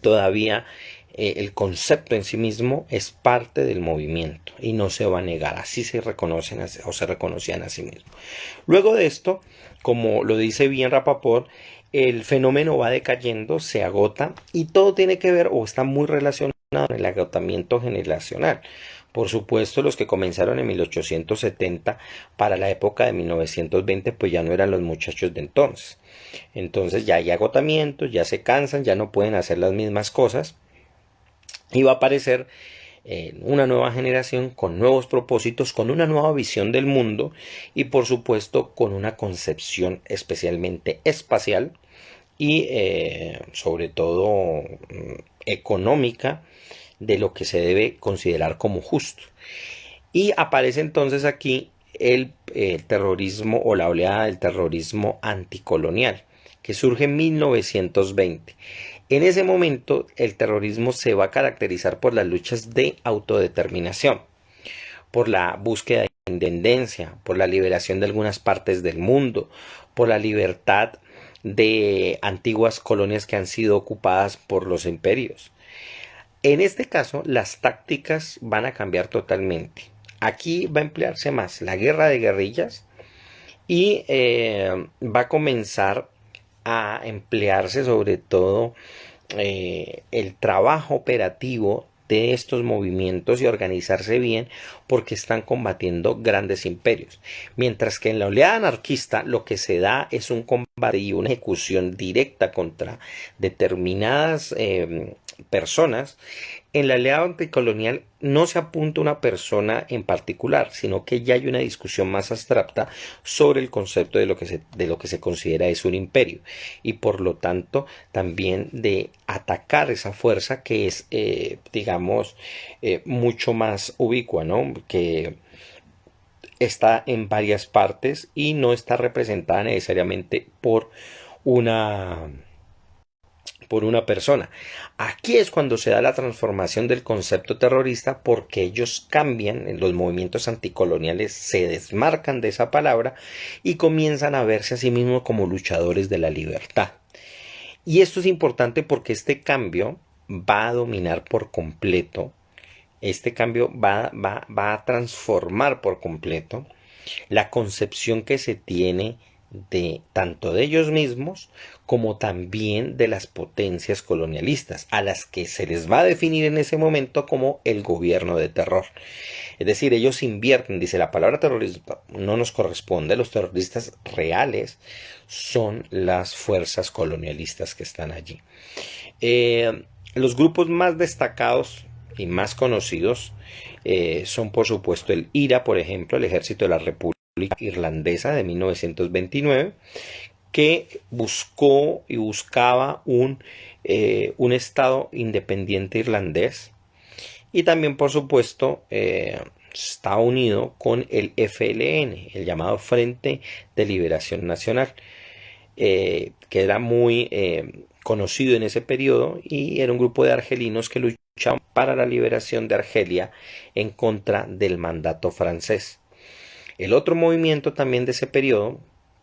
[SPEAKER 1] todavía el concepto en sí mismo es parte del movimiento y no se va a negar, así se reconocen o se reconocían a sí mismos. Luego de esto, como lo dice bien Rapaport, el fenómeno va decayendo, se agota y todo tiene que ver o está muy relacionado con el agotamiento generacional. Por supuesto, los que comenzaron en 1870 para la época de 1920 pues ya no eran los muchachos de entonces. Entonces ya hay agotamiento, ya se cansan, ya no pueden hacer las mismas cosas y va a aparecer una nueva generación con nuevos propósitos, con una nueva visión del mundo y por supuesto con una concepción especialmente espacial y sobre todo económica de lo que se debe considerar como justo. Y aparece entonces aquí el terrorismo o la oleada del terrorismo anticolonial que surge en 1920. En ese momento el terrorismo se va a caracterizar por las luchas de autodeterminación, por la búsqueda de independencia, por la liberación de algunas partes del mundo, por la libertad de antiguas colonias que han sido ocupadas por los imperios. En este caso, las tácticas van a cambiar totalmente. Aquí va a emplearse más la guerra de guerrillas y va a comenzar a emplearse sobre todo el trabajo operativo de estos movimientos y organizarse bien porque están combatiendo grandes imperios. Mientras que en la oleada anarquista lo que se da es un combate y una ejecución directa contra determinadas personas. En la oleada anticolonial no se apunta a una persona en particular, sino que ya hay una discusión más abstracta sobre el concepto de lo que se considera es un imperio y por lo tanto también de atacar esa fuerza que es, digamos, mucho más ubicua, ¿no? Que está en varias partes y no está representada necesariamente una por una persona. Aquí es cuando se da la transformación del concepto terrorista porque ellos cambian, los movimientos anticoloniales se desmarcan de esa palabra y comienzan a verse a sí mismos como luchadores de la libertad. Y esto es importante porque este cambio va a dominar por completo, este cambio va a transformar por completo la concepción que se tiene de tanto de ellos mismos como también de las potencias colonialistas, a las que se les va a definir en ese momento como el gobierno de terror. Es decir, ellos invierten, dice la palabra terrorista no nos corresponde, los terroristas reales son las fuerzas colonialistas que están allí. Los grupos más destacados y más conocidos son por supuesto el IRA, por ejemplo, el Ejército de la República Irlandesa de 1929, que buscó y buscaba un estado independiente irlandés, y también por supuesto está unido con el FLN, el llamado Frente de Liberación Nacional, que era muy conocido en ese periodo y era un grupo de argelinos que luchaban para la liberación de Argelia en contra del mandato francés. El otro movimiento también de ese periodo,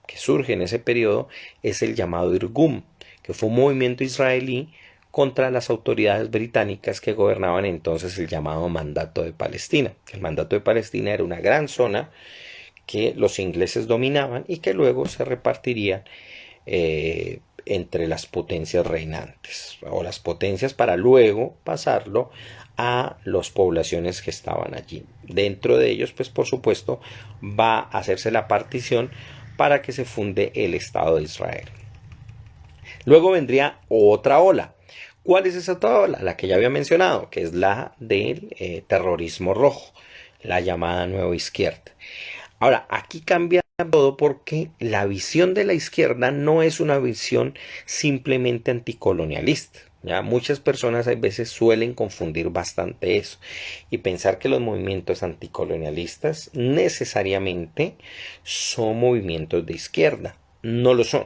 [SPEAKER 1] que surge en ese periodo, es el llamado Irgun, que fue un movimiento israelí contra las autoridades británicas que gobernaban entonces el llamado Mandato de Palestina. El Mandato de Palestina era una gran zona que los ingleses dominaban y que luego se repartiría entre las potencias reinantes o las potencias para luego pasarlo a las poblaciones que estaban allí. Dentro de ellos, pues por supuesto, va a hacerse la partición para que se funde el Estado de Israel. Luego vendría otra ola. ¿Cuál es esa otra ola? La que ya había mencionado, que es la del terrorismo rojo, la llamada nueva izquierda. Ahora, aquí cambia todo porque la visión de la izquierda no es una visión simplemente anticolonialista. ¿Ya? Muchas personas a veces suelen confundir bastante eso y pensar que los movimientos anticolonialistas necesariamente son movimientos de izquierda. No lo son.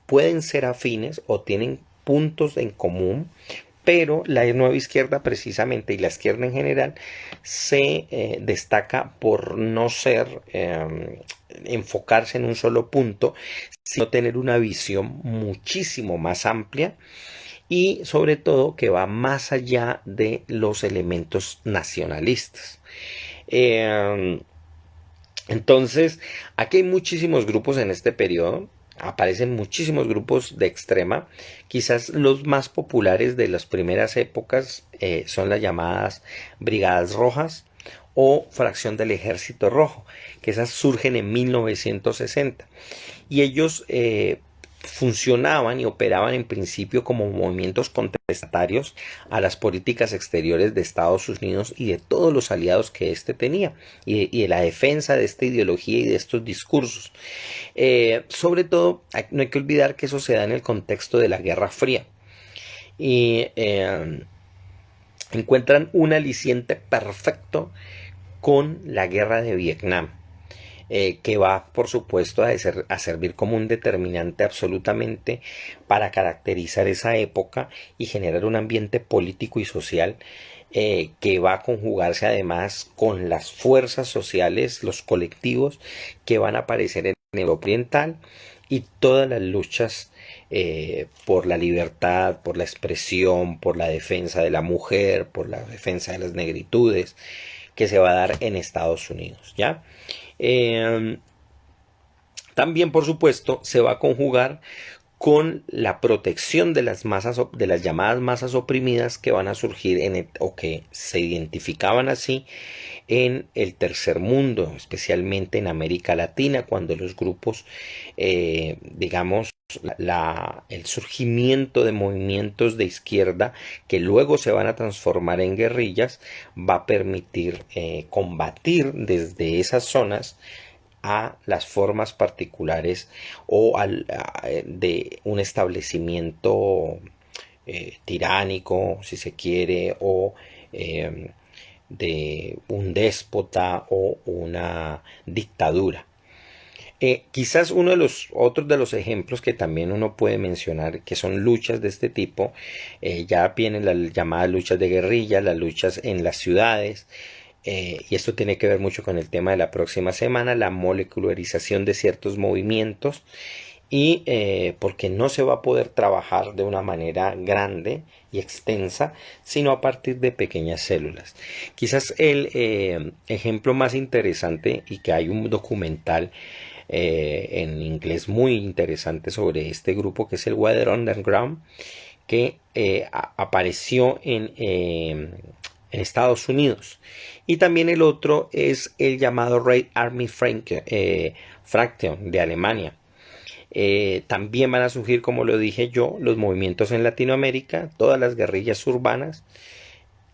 [SPEAKER 1] Pueden ser afines o tienen puntos en común, pero la nueva izquierda precisamente y la izquierda en general se destaca por no ser enfocarse en un solo punto, sino tener una visión muchísimo más amplia y sobre todo que va más allá de los elementos nacionalistas. Entonces, aquí hay muchísimos grupos en este periodo. Aparecen muchísimos grupos de extrema. Quizás los más populares de las primeras épocas son las llamadas Brigadas Rojas o Fracción del Ejército Rojo, que esas surgen en 1960. Y ellos funcionaban y operaban en principio como movimientos contestatarios a las políticas exteriores de Estados Unidos y de todos los aliados que éste tenía y de la defensa de esta ideología y de estos discursos. Sobre todo, no hay que olvidar que eso se da en el contexto de la Guerra Fría y encuentran un aliciente perfecto con la Guerra de Vietnam. Que va, por supuesto, a servir como un determinante absolutamente para caracterizar esa época y generar un ambiente político y social que va a conjugarse además con las fuerzas sociales, los colectivos que van a aparecer en Europa Oriental y todas las luchas por la libertad, por la expresión, por la defensa de la mujer, por la defensa de las negritudes, que se va a dar en Estados Unidos, ¿ya? Eh, También, por supuesto, se va a conjugar con la protección de las masas, de las llamadas masas oprimidas que van a surgir o que se identificaban así en el tercer mundo, especialmente en América Latina, cuando los grupos, digamos, el surgimiento de movimientos de izquierda que luego se van a transformar en guerrillas va a permitir combatir desde esas zonas a las formas particulares o de un establecimiento tiránico, si se quiere, o de un déspota o una dictadura. Quizás uno de los otros de los ejemplos que también uno puede mencionar que son luchas de este tipo, ya vienen las llamadas luchas de guerrilla, las luchas en las ciudades, y esto tiene que ver mucho con el tema de la próxima semana, la molecularización de ciertos movimientos y porque no se va a poder trabajar de una manera grande y extensa, sino a partir de pequeñas células. Quizás el ejemplo más interesante, y que hay un documental en inglés muy interesante sobre este grupo, que es el Weather Underground, que apareció en Estados Unidos. Y también el otro es el llamado Red Army Fraction de Alemania. También van a surgir, como lo dije yo, los movimientos en Latinoamérica, todas las guerrillas urbanas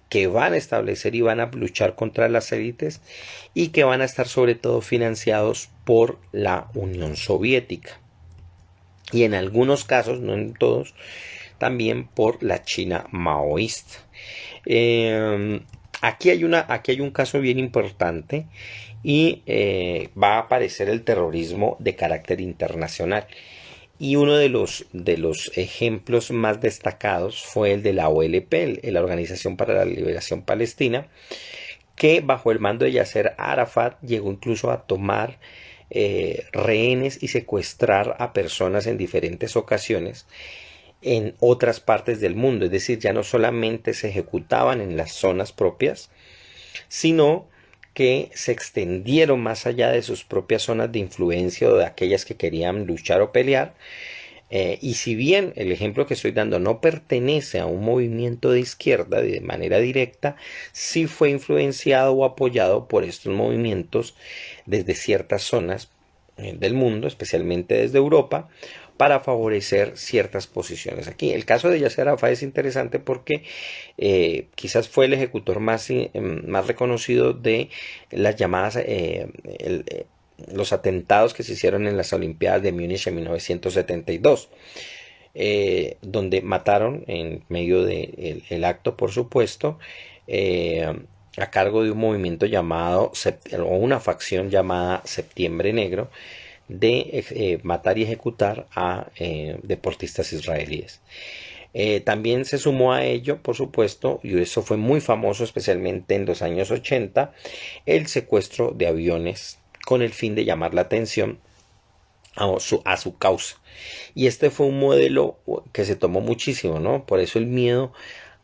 [SPEAKER 1] que van a establecer y van a luchar contra las élites y que van a estar sobre todo financiados por la Unión Soviética y en algunos casos, no en todos, también por la China maoísta. Aquí hay un caso bien importante y va a aparecer el terrorismo de carácter internacional. Y uno de los ejemplos más destacados fue el de la OLP, la Organización para la Liberación Palestina, que bajo el mando de Yasser Arafat llegó incluso a tomar rehenes y secuestrar a personas en diferentes ocasiones en otras partes del mundo. Es decir, ya no solamente se ejecutaban en las zonas propias, sino que se extendieron más allá de sus propias zonas de influencia o de aquellas que querían luchar o pelear. Y si bien el ejemplo que estoy dando no pertenece a un movimiento de izquierda de manera directa, sí fue influenciado o apoyado por estos movimientos desde ciertas zonas del mundo, especialmente desde Europa, para favorecer ciertas posiciones aquí. El caso de Yasser Arafat es interesante porque quizás fue el ejecutor más reconocido de las llamadas los atentados que se hicieron en las Olimpiadas de Múnich en 1972, donde mataron en medio del acto, por supuesto, a cargo de un movimiento llamado, o una facción llamada Septiembre Negro, de matar y ejecutar a deportistas israelíes. También se sumó a ello, por supuesto, y eso fue muy famoso especialmente en los años 80, el secuestro de aviones con el fin de llamar la atención a su causa. Y este fue un modelo que se tomó muchísimo, ¿no? Por eso el miedo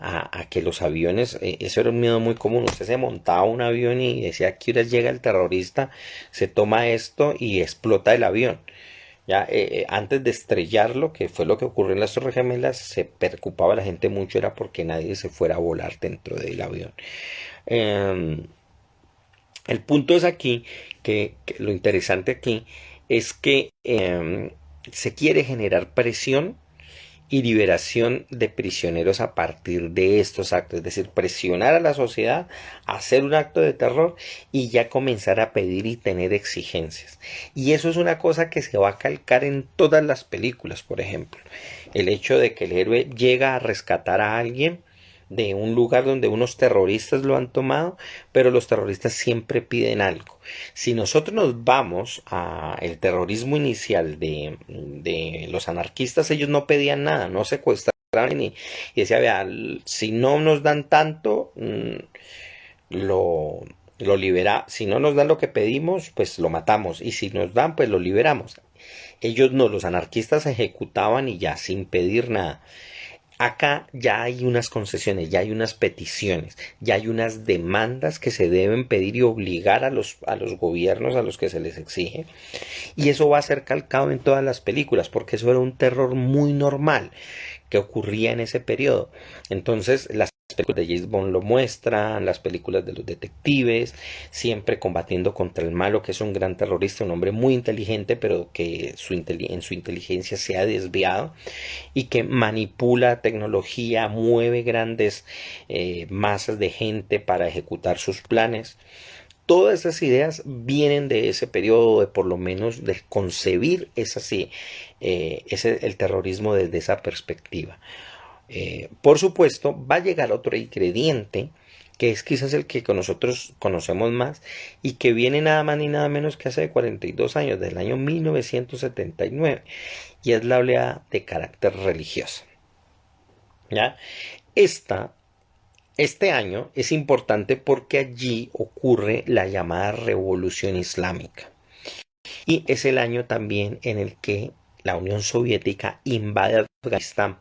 [SPEAKER 1] a que los aviones, eso era un miedo muy común. Usted se montaba un avión y decía, ¿a qué horas llega el terrorista? Se toma esto y explota el avión. Ya antes de estrellarlo, que fue lo que ocurrió en las Torres Gemelas, se preocupaba la gente mucho, era porque nadie se fuera a volar dentro del avión. El punto es aquí que lo interesante aquí es que se quiere generar presión y liberación de prisioneros a partir de estos actos, es decir, presionar a la sociedad a hacer un acto de terror y ya comenzar a pedir y tener exigencias. Y eso es una cosa que se va a calcar en todas las películas, por ejemplo. El hecho de que el héroe llega a rescatar a alguien de un lugar donde unos terroristas lo han tomado, pero los terroristas siempre piden algo. Si nosotros nos vamos al terrorismo inicial de los anarquistas, ellos no pedían nada, no secuestraban y decía, vea, si no nos dan tanto, lo libera, si no nos dan lo que pedimos, pues lo matamos, y si nos dan, pues lo liberamos. Ellos no, los anarquistas ejecutaban y ya, sin pedir nada. Acá ya hay unas concesiones, ya hay unas peticiones, ya hay unas demandas que se deben pedir y obligar a los gobiernos a los que se les exige. Y eso va a ser calcado en todas las películas, porque eso era un terror muy normal que ocurría en ese periodo. Entonces, las películas de James Bond lo muestran, las películas de los detectives, siempre combatiendo contra el malo, que es un gran terrorista, un hombre muy inteligente, pero que en su inteligencia se ha desviado y que manipula tecnología, mueve grandes masas de gente para ejecutar sus planes. Todas esas ideas vienen de ese periodo, de por lo menos de concebir el terrorismo desde esa perspectiva. Por supuesto, va a llegar otro ingrediente que es quizás el que nosotros conocemos más y que viene nada más ni nada menos que hace 42 años, del año 1979, y es la oleada de carácter religioso. ¿Ya? Este año es importante porque allí ocurre la llamada Revolución Islámica y es el año también en el que la Unión Soviética invade Afganistán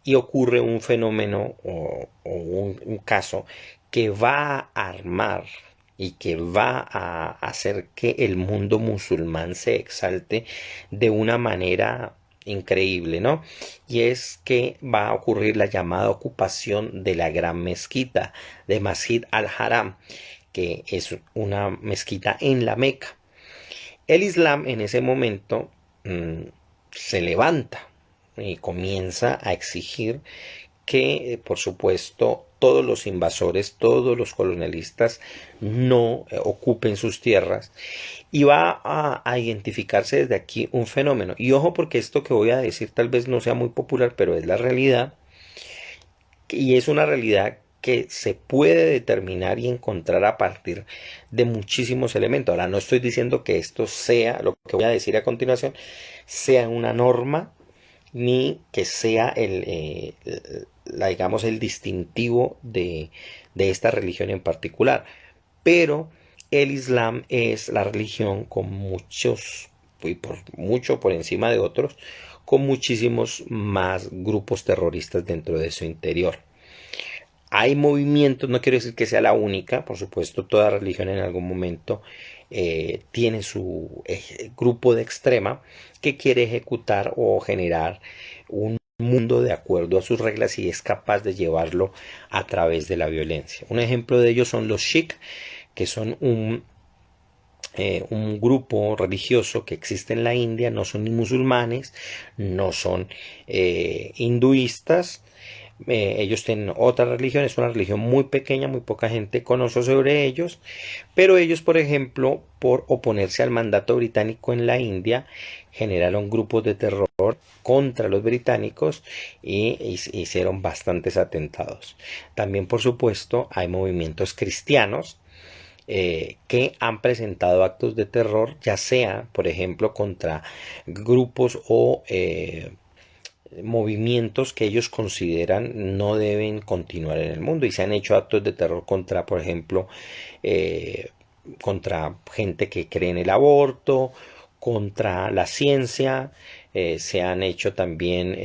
[SPEAKER 1] y ocurre un fenómeno un caso que va a armar y que va a hacer que el mundo musulmán se exalte de una manera increíble, ¿no? Y es que va a ocurrir la llamada ocupación de la gran mezquita de Masjid al-Haram, que es una mezquita en la Meca. El Islam en ese momento se levanta y comienza a exigir que, por supuesto, todos los invasores, todos los colonialistas no ocupen sus tierras y va a identificarse desde aquí un fenómeno. Y ojo porque esto que voy a decir tal vez no sea muy popular, pero es la realidad y es una realidad que se puede determinar y encontrar a partir de muchísimos elementos. Ahora no estoy diciendo que esto sea, lo que voy a decir a continuación, sea una norma ni que sea digamos, el distintivo de esta religión en particular. Pero el Islam es la religión con muchos, y por mucho por encima de otros, con muchísimos más grupos terroristas dentro de su interior. Hay movimientos, no quiero decir que sea la única, por supuesto, toda religión en algún momento tiene su grupo de extrema que quiere ejecutar o generar un mundo de acuerdo a sus reglas y es capaz de llevarlo a través de la violencia. Un ejemplo de ellos son los Sikh, que son un grupo religioso que existe en la India, no son ni musulmanes, no son hinduistas. Ellos tienen otra religión, es una religión muy pequeña, muy poca gente conoce sobre ellos, pero ellos, por ejemplo, por oponerse al mandato británico en la India, generaron grupos de terror contra los británicos y hicieron bastantes atentados. También, por supuesto, hay movimientos cristianos que han presentado actos de terror, ya sea, por ejemplo, contra grupos o movimientos que ellos consideran no deben continuar en el mundo y se han hecho actos de terror contra, por ejemplo, contra gente que cree en el aborto, contra la ciencia, se han hecho también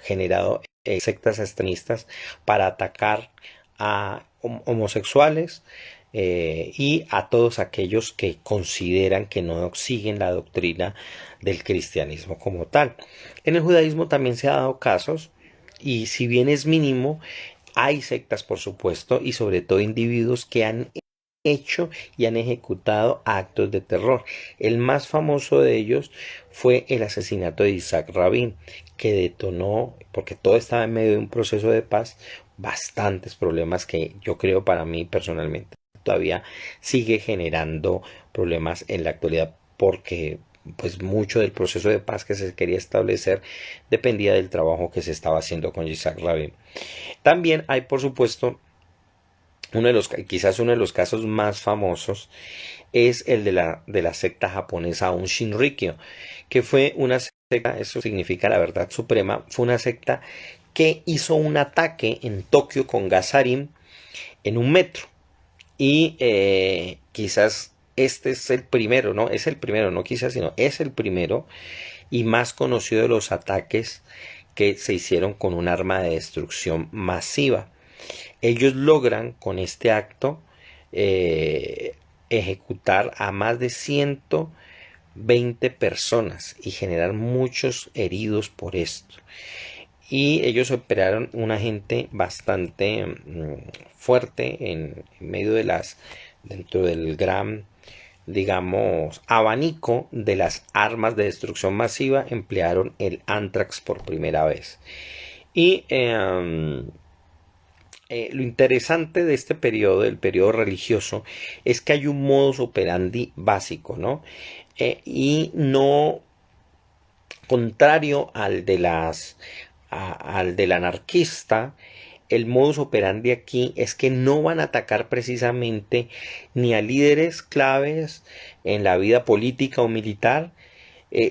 [SPEAKER 1] generado sectas extremistas para atacar a homosexuales y a todos aquellos que consideran que no siguen la doctrina del cristianismo como tal. En el judaísmo también se ha dado casos y si bien es mínimo, hay sectas por supuesto y sobre todo individuos que han hecho y han ejecutado actos de terror. El más famoso de ellos fue el asesinato de Isaac Rabin, que detonó, porque todo estaba en medio de un proceso de paz, bastantes problemas que yo creo para mí personalmente todavía sigue generando problemas en la actualidad porque pues mucho del proceso de paz que se quería establecer dependía del trabajo que se estaba haciendo con Isaac Rabin. También hay por supuesto quizás uno de los casos más famosos es el de la secta japonesa Aum Shinrikyo, que fue una secta, eso significa la verdad suprema, fue una secta que hizo un ataque en Tokio con gas sarin en un metro y quizás este es el primero, ¿no? Es el primero, no quizás, sino es el primero y más conocido de los ataques que se hicieron con un arma de destrucción masiva. Ellos logran con este acto ejecutar a más de 120 personas y generar muchos heridos por esto. Y ellos operaron un agente bastante fuerte en medio de dentro del gran, digamos, abanico de las armas de destrucción masiva. Emplearon el Antrax por primera vez. Y lo interesante de este periodo, del periodo religioso, es que hay un modus operandi básico, ¿no? Y no contrario al de al del anarquista. El modus operandi aquí es que no van a atacar precisamente ni a líderes claves en la vida política o militar,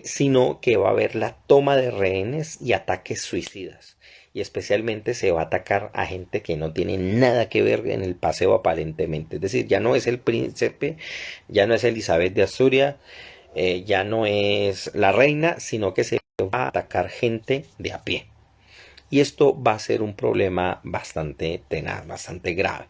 [SPEAKER 1] sino que va a haber la toma de rehenes y ataques suicidas. Y especialmente se va a atacar a gente que no tiene nada que ver en el paseo aparentemente. Es decir, ya no es el príncipe, ya no es Elizabeth de Asturias, ya no es la reina, sino que se va a atacar gente de a pie. Y esto va a ser un problema bastante tenaz, bastante grave.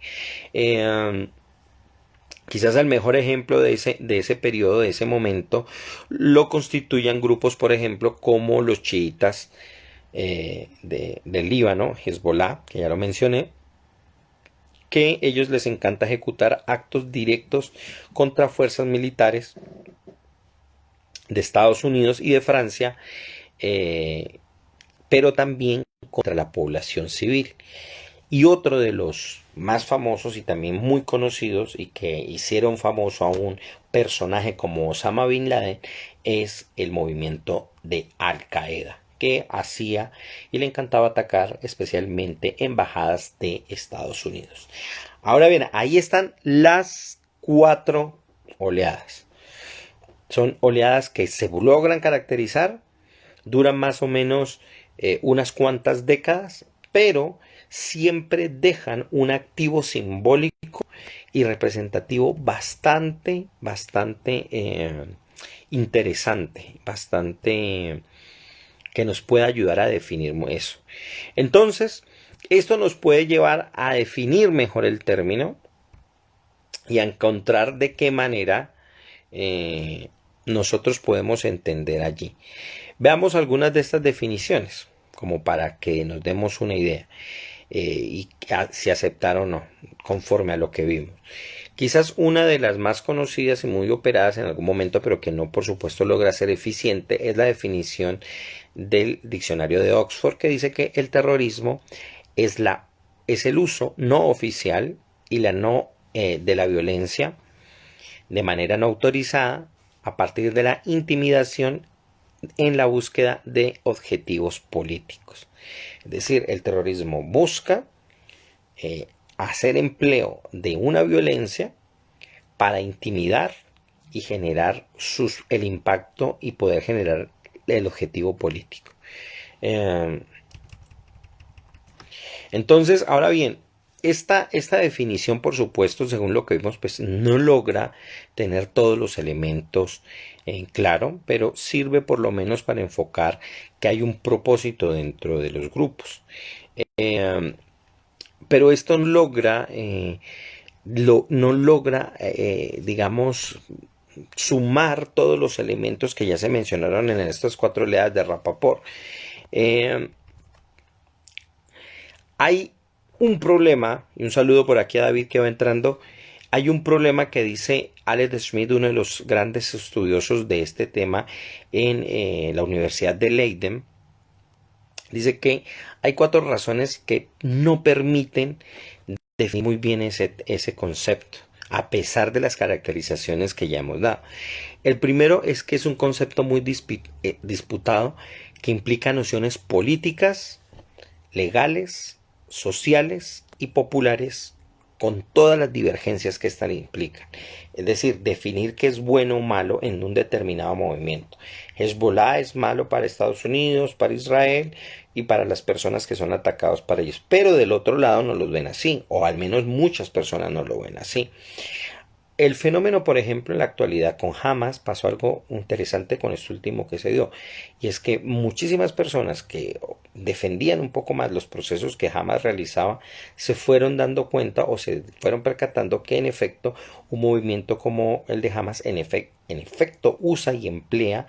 [SPEAKER 1] Quizás el mejor ejemplo de ese periodo, de ese momento, lo constituyan grupos, por ejemplo, como los chiitas del Líbano, Hezbollah, que ya lo mencioné, que ellos les encanta ejecutar actos directos contra fuerzas militares de Estados Unidos y de Francia, pero también contra la población civil. Y otro de los más famosos y también muy conocidos y que hicieron famoso a un personaje como Osama Bin Laden es el movimiento de Al Qaeda, que hacía y le encantaba atacar especialmente embajadas de Estados Unidos. Ahora bien, ahí están las 4 oleadas. Son oleadas que se logran caracterizar, duran más o menos unas cuantas décadas, pero siempre dejan un activo simbólico y representativo bastante interesante, bastante que nos puede ayudar a definir eso. Entonces, esto nos puede llevar a definir mejor el término y a encontrar de qué manera nosotros podemos entender allí. Veamos algunas de estas definiciones, como para que nos demos una idea y si aceptar o no, conforme a lo que vimos. Quizás una de las más conocidas y muy operadas en algún momento, pero que no, por supuesto, logra ser eficiente, es la definición del diccionario de Oxford, que dice que el terrorismo es el uso no oficial y de la violencia de manera no autorizada a partir de la intimidación en la búsqueda de objetivos políticos. Es decir, el terrorismo busca hacer empleo de una violencia para intimidar y generar el impacto y poder generar el objetivo político. Entonces, ahora bien, esta definición, por supuesto, según lo que vimos, pues no logra tener todos los elementos en claro, pero sirve por lo menos para enfocar que hay un propósito dentro de los grupos. Pero esto no logra, digamos, sumar todos los elementos que ya se mencionaron en estas 4 oleadas de Rapaport. Hay un problema, y un saludo por aquí a David que va entrando. Hay un problema que dice Alex Schmidt, uno de los grandes estudiosos de este tema en la Universidad de Leiden. Dice que hay 4 razones que no permiten definir muy bien ese concepto, a pesar de las caracterizaciones que ya hemos dado. El primero es que es un concepto muy disputado, que implica nociones políticas, legales, sociales y populares, con todas las divergencias que éstas implican. Es decir, definir qué es bueno o malo en un determinado movimiento. Hezbollah es malo para Estados Unidos, para Israel y para las personas que son atacados para ellos. Pero del otro lado no los ven así, o al menos muchas personas no lo ven así. El fenómeno, por ejemplo, en la actualidad con Hamas pasó algo interesante con esto último que se dio, y es que muchísimas personas que defendían un poco más los procesos que Hamas realizaba se fueron dando cuenta o se fueron percatando que en efecto un movimiento como el de Hamas en efecto usa y emplea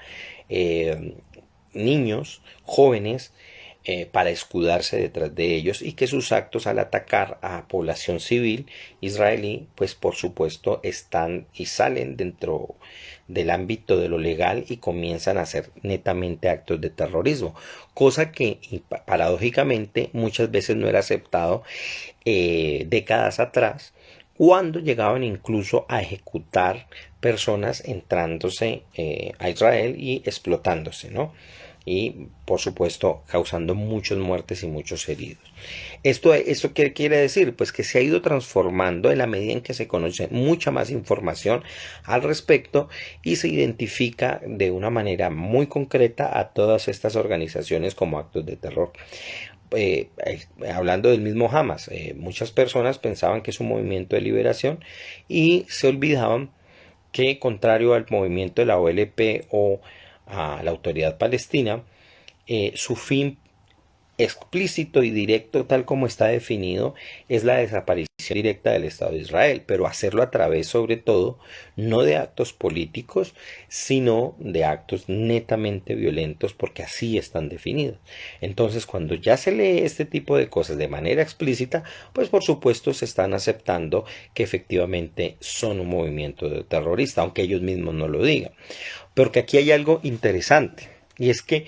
[SPEAKER 1] eh, niños, jóvenes, para escudarse detrás de ellos, y que sus actos al atacar a población civil israelí, pues por supuesto están y salen dentro del ámbito de lo legal y comienzan a hacer netamente actos de terrorismo, cosa que paradójicamente muchas veces no era aceptado décadas atrás, cuando llegaban incluso a ejecutar personas entrándose a Israel y explotándose, ¿no? Y por supuesto causando muchas muertes y muchos heridos. ¿Esto qué quiere decir? Pues que se ha ido transformando en la medida en que se conoce mucha más información al respecto y se identifica de una manera muy concreta a todas estas organizaciones como actos de terror. Hablando del mismo Hamas, muchas personas pensaban que es un movimiento de liberación y se olvidaban que, contrario al movimiento de la OLP o a la autoridad palestina, su fin explícito y directo, tal como está definido, es la desaparición directa del Estado de Israel, pero hacerlo a través, sobre todo, no de actos políticos, sino de actos netamente violentos, porque así están definidos. Entonces, cuando ya se lee este tipo de cosas de manera explícita, pues por supuesto se están aceptando que efectivamente son un movimiento terrorista, aunque ellos mismos no lo digan. Porque aquí hay algo interesante, y es que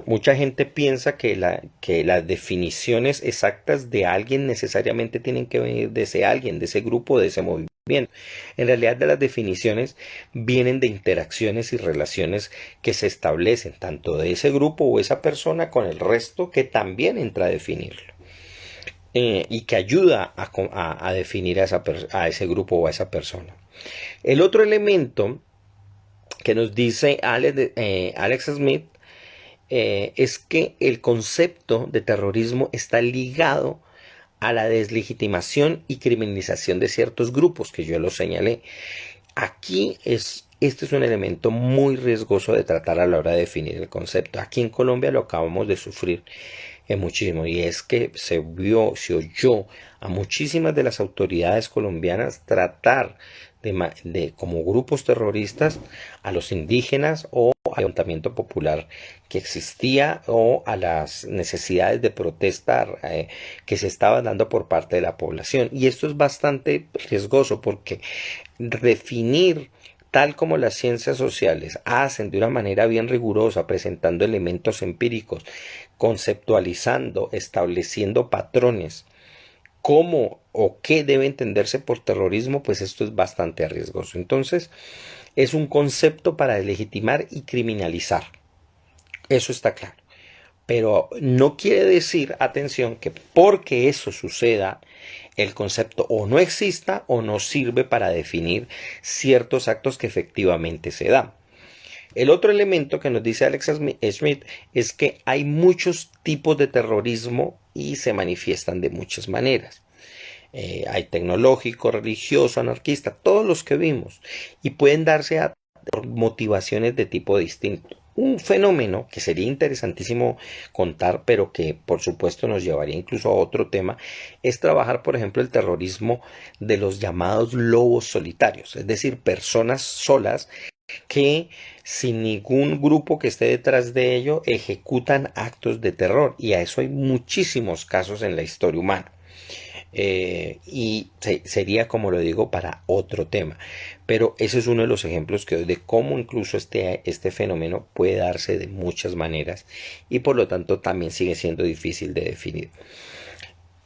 [SPEAKER 1] mucha gente piensa que las definiciones exactas de alguien necesariamente tienen que venir de ese alguien, de ese grupo, de ese movimiento. En realidad, de las definiciones vienen de interacciones y relaciones que se establecen tanto de ese grupo o esa persona con el resto, que también entra a definirlo. Y que ayuda a definir a ese grupo o a esa persona. El otro elemento que nos dice Alex Smith es que el concepto de terrorismo está ligado a la deslegitimación y criminalización de ciertos grupos, que yo lo señalé. Este es un elemento muy riesgoso de tratar a la hora de definir el concepto. Aquí en Colombia lo acabamos de sufrir muchísimo, y es que se oyó a muchísimas de las autoridades colombianas tratar como grupos terroristas a los indígenas o al levantamiento popular que existía o a las necesidades de protesta que se estaban dando por parte de la población. Y esto es bastante riesgoso, porque definir tal como las ciencias sociales hacen de una manera bien rigurosa, presentando elementos empíricos, conceptualizando, estableciendo patrones, cómo o qué debe entenderse por terrorismo, pues esto es bastante riesgoso. Entonces, es un concepto para legitimar y criminalizar. Eso está claro. Pero no quiere decir, atención, que porque eso suceda, el concepto o no exista o no sirve para definir ciertos actos que efectivamente se dan. El otro elemento que nos dice Alex Smith es que hay muchos tipos de terrorismo y se manifiestan de muchas maneras. Hay tecnológico, religioso, anarquista, todos los que vimos, y pueden darse por motivaciones de tipo distinto. Un fenómeno que sería interesantísimo contar, pero que por supuesto nos llevaría incluso a otro tema, es trabajar, por ejemplo, el terrorismo de los llamados lobos solitarios, es decir, personas solas que sin ningún grupo que esté detrás de ello ejecutan actos de terror, y a eso hay muchísimos casos en la historia humana. Sería, como lo digo, para otro tema, pero ese es uno de los ejemplos que doy de cómo incluso este fenómeno puede darse de muchas maneras, y por lo tanto también sigue siendo difícil de definir.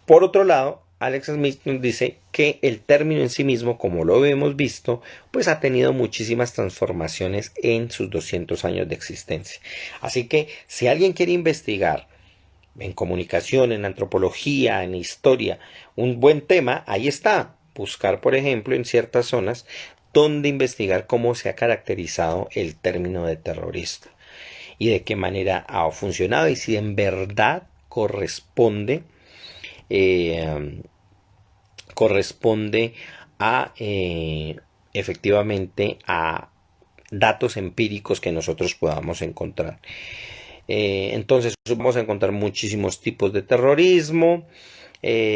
[SPEAKER 1] Por otro lado, Alex Smith nos dice que el término en sí mismo, como lo hemos visto, pues ha tenido muchísimas transformaciones en sus 200 años de existencia. Así que si alguien quiere investigar en comunicación, en antropología, en historia, un buen tema, ahí está. Buscar, por ejemplo, en ciertas zonas donde investigar cómo se ha caracterizado el término de terrorista y de qué manera ha funcionado, y si en verdad corresponde a efectivamente a datos empíricos que nosotros podamos encontrar. Entonces vamos a encontrar muchísimos tipos de terrorismo,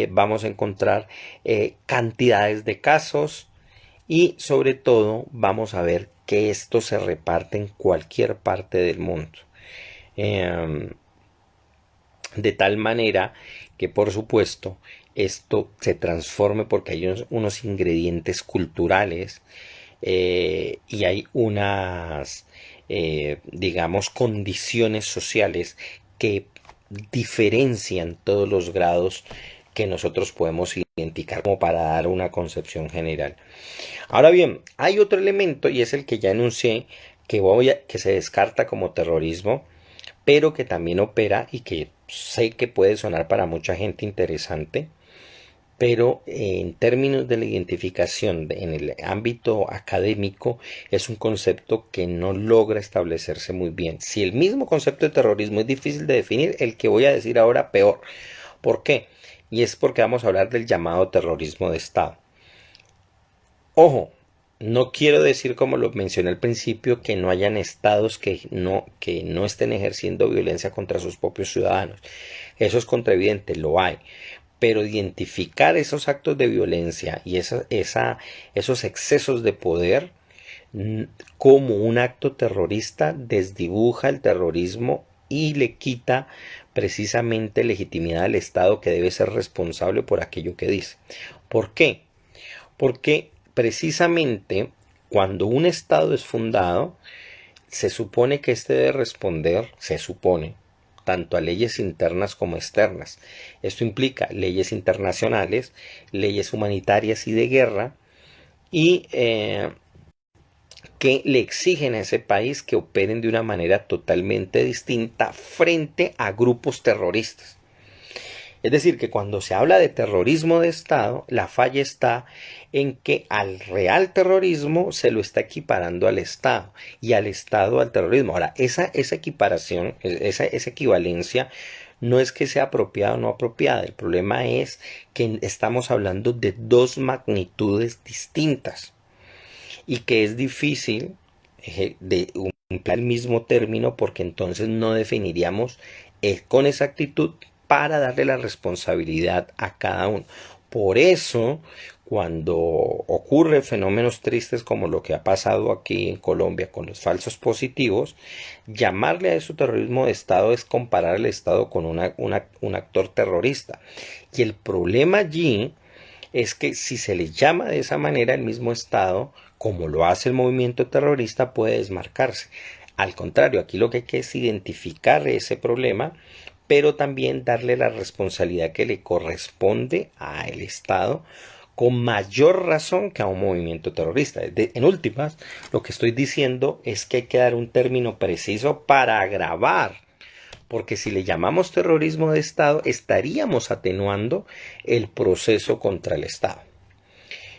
[SPEAKER 1] vamos a encontrar cantidades de casos y sobre todo vamos a ver que esto se reparte en cualquier parte del mundo. De tal manera que por supuesto esto se transforme porque hay unos ingredientes culturales y hay unas digamos condiciones sociales que diferencian todos los grados que nosotros podemos identificar como para dar una concepción general. Ahora bien, hay otro elemento y es el que ya enuncié que se descarta como terrorismo, pero que también opera y que sé que puede sonar para mucha gente interesante, pero en términos de la identificación en el ámbito académico es un concepto que no logra establecerse muy bien. Si el mismo concepto de terrorismo es difícil de definir, el que voy a decir ahora peor. ¿Por qué? Y es porque vamos a hablar del llamado terrorismo de Estado. Ojo, no quiero decir, como lo mencioné al principio, que no hayan estados que no estén ejerciendo violencia contra sus propios ciudadanos. Eso es contraevidente, lo hay. Pero identificar esos actos de violencia y esos excesos de poder como un acto terrorista desdibuja el terrorismo y le quita precisamente legitimidad al Estado, que debe ser responsable por aquello que dice. ¿Por qué? Porque precisamente cuando un Estado es fundado, se supone que éste debe responder, se supone, tanto a leyes internas como externas. Esto implica leyes internacionales, leyes humanitarias y de guerra, y que le exigen a ese país que operen de una manera totalmente distinta frente a grupos terroristas. Es decir, que cuando se habla de terrorismo de Estado, la falla está en que al real terrorismo se lo está equiparando al Estado y al Estado al terrorismo. Ahora, esa equiparación, esa equivalencia, no es que sea apropiada o no apropiada. El problema es que estamos hablando de dos magnitudes distintas y que es difícil de emplear el mismo término porque entonces no definiríamos con exactitud para darle la responsabilidad a cada uno. Por eso, cuando ocurren fenómenos tristes como lo que ha pasado aquí en Colombia con los falsos positivos, llamarle a eso terrorismo de Estado es comparar al Estado con un actor terrorista. Y el problema allí es que si se le llama de esa manera, el mismo Estado, como lo hace el movimiento terrorista, puede desmarcarse. Al contrario, aquí lo que hay que es identificar ese problema, pero también darle la responsabilidad que le corresponde al Estado con mayor razón que a un movimiento terrorista. En últimas, lo que estoy diciendo es que hay que dar un término preciso para agravar, porque si le llamamos terrorismo de Estado, estaríamos atenuando el proceso contra el Estado.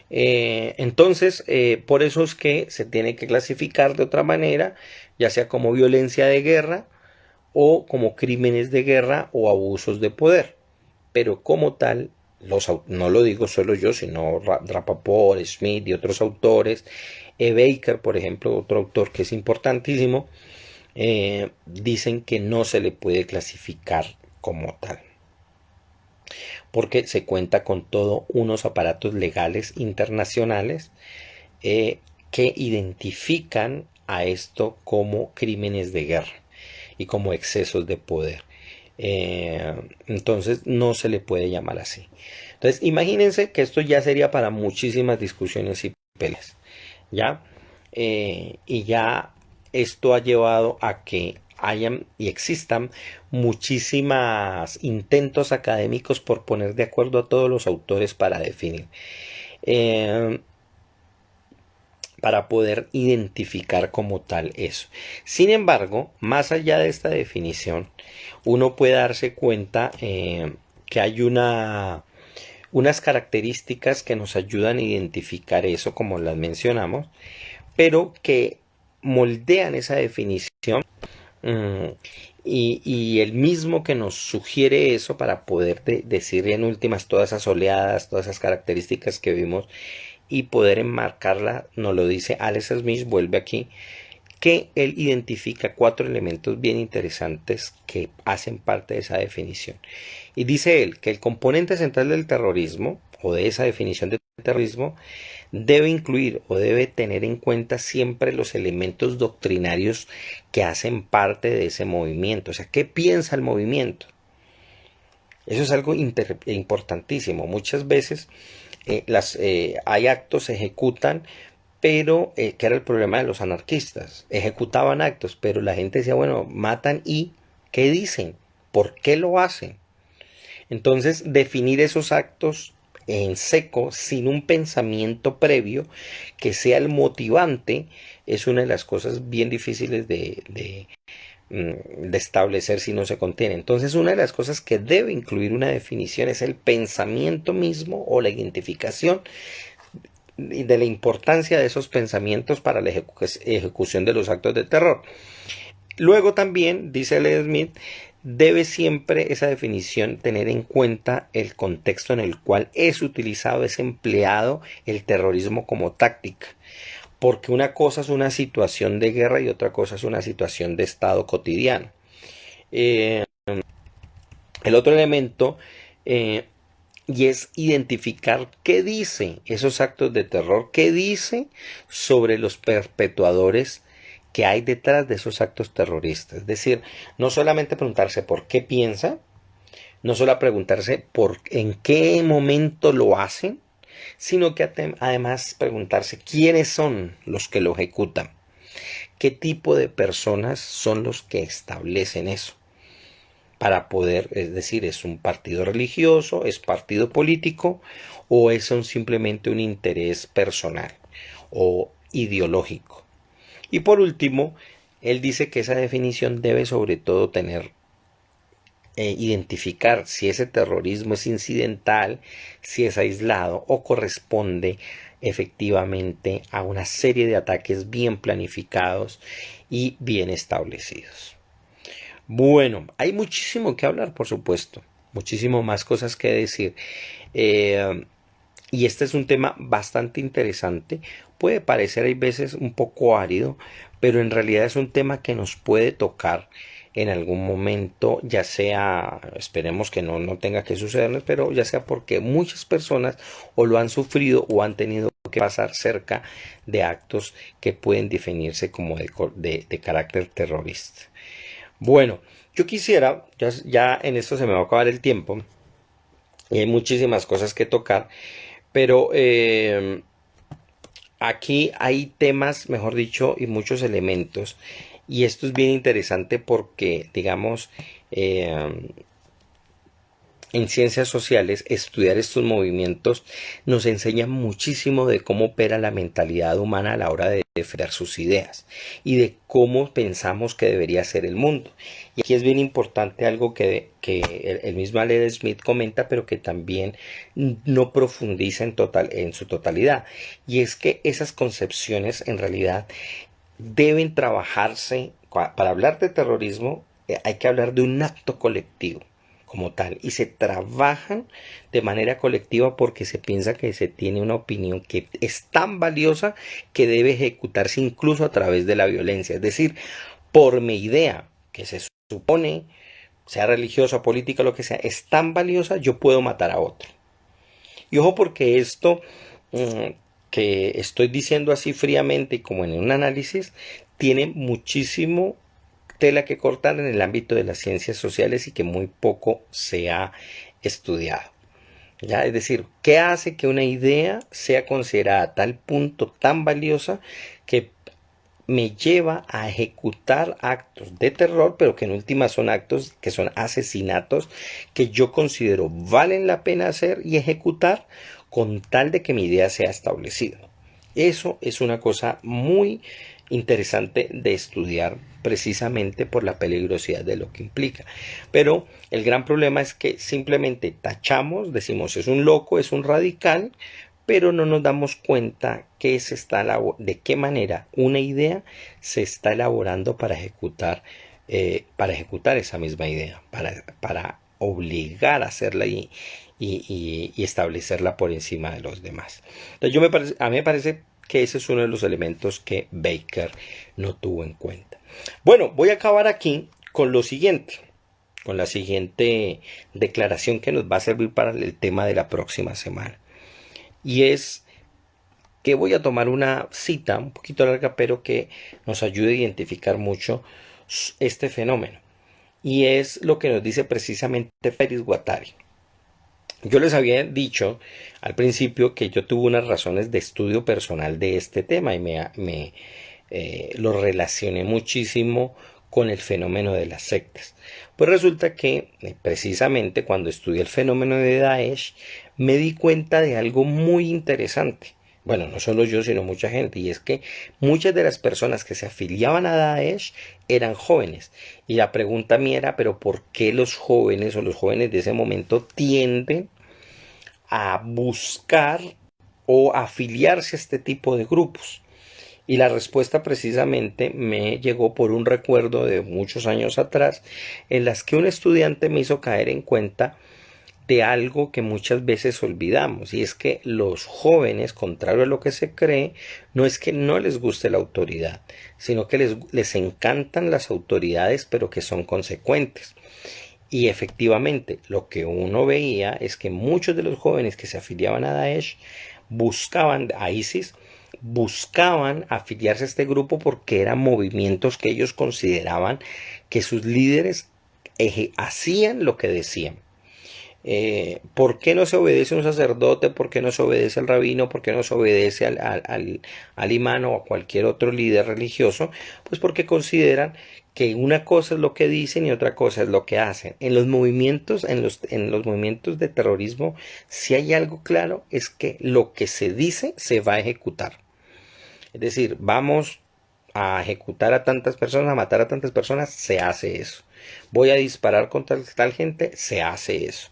[SPEAKER 1] Entonces, por eso es que se tiene que clasificar de otra manera, ya sea como violencia de guerra o como crímenes de guerra o abusos de poder. Pero como tal, no lo digo solo yo, sino Rapoport, Smith y otros autores, Baker, por ejemplo, otro autor que es importantísimo, dicen que no se le puede clasificar como tal, porque se cuenta con todos unos aparatos legales internacionales que identifican a esto como crímenes de guerra y como excesos de poder. Entonces no se le puede llamar así. Entonces imagínense que esto ya sería para muchísimas discusiones y peleas, ¿ya? Y ya esto ha llevado a que hayan y existan muchísimos intentos académicos por poner de acuerdo a todos los autores para definir, para poder identificar como tal eso. Sin embargo, más allá de esta definición, uno puede darse cuenta que hay unas características que nos ayudan a identificar eso, como las mencionamos, pero que moldean esa definición y el mismo que nos sugiere eso para poder decir en últimas todas esas oleadas, todas esas características que vimos y poder enmarcarla. Nos lo dice Alex Smith, vuelve aquí, que él identifica 4 elementos bien interesantes que hacen parte de esa definición. Y dice él que el componente central del terrorismo, o de esa definición de terrorismo, debe incluir o debe tener en cuenta siempre los elementos doctrinarios que hacen parte de ese movimiento. O sea, ¿qué piensa el movimiento? Eso es algo importantísimo. Muchas veces hay actos, se ejecutan, pero que era el problema de los anarquistas. Ejecutaban actos, pero la gente decía, bueno, matan y ¿qué dicen? ¿Por qué lo hacen? Entonces, definir esos actos en seco, sin un pensamiento previo que sea el motivante, es una de las cosas bien difíciles de establecer si no se contiene. Entonces, una de las cosas que debe incluir una definición es el pensamiento mismo o la identificación de la importancia de esos pensamientos para la ejecución de los actos de terror. Luego también, dice L. Smith, debe siempre esa definición tener en cuenta el contexto en el cual es utilizado, es empleado el terrorismo como táctica. Porque una cosa es una situación de guerra y otra cosa es una situación de estado cotidiano. El otro elemento y es identificar qué dice esos actos de terror, qué dice sobre los perpetuadores que hay detrás de esos actos terroristas. Es decir, no solamente preguntarse por qué piensa, no solo preguntarse por en qué momento lo hacen, sino que además preguntarse quiénes son los que lo ejecutan, qué tipo de personas son los que establecen eso. Para poder, es decir, ¿es un partido religioso, es partido político o es simplemente un interés personal o ideológico? Y por último, él dice que esa definición debe sobre todo tener, identificar si ese terrorismo es incidental, si es aislado o corresponde efectivamente a una serie de ataques bien planificados y bien establecidos. Bueno, hay muchísimo que hablar, por supuesto, muchísimo más cosas que decir. Y este es un tema bastante interesante. Puede parecer hay veces un poco árido, pero en realidad es un tema que nos puede tocar en algún momento, ya sea, esperemos que no tenga que sucedernos, pero ya sea porque muchas personas o lo han sufrido o han tenido que pasar cerca de actos que pueden definirse como de carácter terrorista. Bueno, yo quisiera, ya en esto se me va a acabar el tiempo y hay muchísimas cosas que tocar, pero aquí hay temas, mejor dicho, y muchos elementos. Y esto es bien interesante porque, digamos, en ciencias sociales, estudiar estos movimientos nos enseña muchísimo de cómo opera la mentalidad humana a la hora de defender sus ideas y de cómo pensamos que debería ser el mundo. Y aquí es bien importante algo que el mismo Aled Smith comenta, pero que también no profundiza en su totalidad. Y es que esas concepciones en realidad deben trabajarse. Para hablar de terrorismo, hay que hablar de un acto colectivo como tal y se trabajan de manera colectiva porque se piensa que se tiene una opinión que es tan valiosa que debe ejecutarse incluso a través de la violencia, es decir, por mi idea que se supone, sea religiosa, política, lo que sea, es tan valiosa, yo puedo matar a otro. Y ojo porque esto que estoy diciendo así fríamente y como en un análisis tiene muchísimo tela que cortar en el ámbito de las ciencias sociales y que muy poco se ha estudiado. ¿Ya? Es decir, ¿qué hace que una idea sea considerada a tal punto tan valiosa que me lleva a ejecutar actos de terror, pero que en última son actos que son asesinatos que yo considero valen la pena hacer y ejecutar con tal de que mi idea sea establecida? Eso es una cosa muy interesante de estudiar precisamente por la peligrosidad de lo que implica. Pero el gran problema es que simplemente tachamos, decimos es un loco, es un radical, pero no nos damos cuenta de qué manera una idea se está elaborando para ejecutar esa misma idea, para obligar a hacerla y y establecerla por encima de los demás. Entonces a mí me parece que ese es uno de los elementos que Baker no tuvo en cuenta. Bueno, voy a acabar aquí con lo siguiente, con la siguiente declaración que nos va a servir para el tema de la próxima semana. Y es que voy a tomar una cita un poquito larga, pero que nos ayude a identificar mucho este fenómeno. Y es lo que nos dice precisamente Félix Guattari. Yo les había dicho al principio que yo tuve unas razones de estudio personal de este tema y lo relacioné muchísimo con el fenómeno de las sectas. Pues resulta que precisamente cuando estudié el fenómeno de Daesh me di cuenta de algo muy interesante. Bueno, no solo yo, sino mucha gente, y es que muchas de las personas que se afiliaban a Daesh eran jóvenes. Y la pregunta mía era, pero ¿por qué los jóvenes o los jóvenes de ese momento tienden a buscar o afiliarse a este tipo de grupos? Y la respuesta precisamente me llegó por un recuerdo de muchos años atrás, en las que un estudiante me hizo caer en cuenta de algo que muchas veces olvidamos, y es que los jóvenes, contrario a lo que se cree, no es que no les guste la autoridad, sino que les encantan las autoridades, pero que son consecuentes. Y efectivamente, lo que uno veía es que muchos de los jóvenes que se afiliaban a Daesh buscaban, a ISIS, buscaban afiliarse a este grupo porque eran movimientos que ellos consideraban que sus líderes hacían lo que decían. ¿Por qué no se obedece a un sacerdote? ¿Por qué no se obedece al rabino? ¿Por qué no se obedece al imán o a cualquier otro líder religioso? Pues porque consideran que una cosa es lo que dicen y otra cosa es lo que hacen. En los movimientos, en los movimientos de terrorismo, si hay algo claro, es que lo que se dice se va a ejecutar. Es decir, vamos a ejecutar a tantas personas, a matar a tantas personas, se hace eso. Voy a disparar contra tal gente, se hace eso.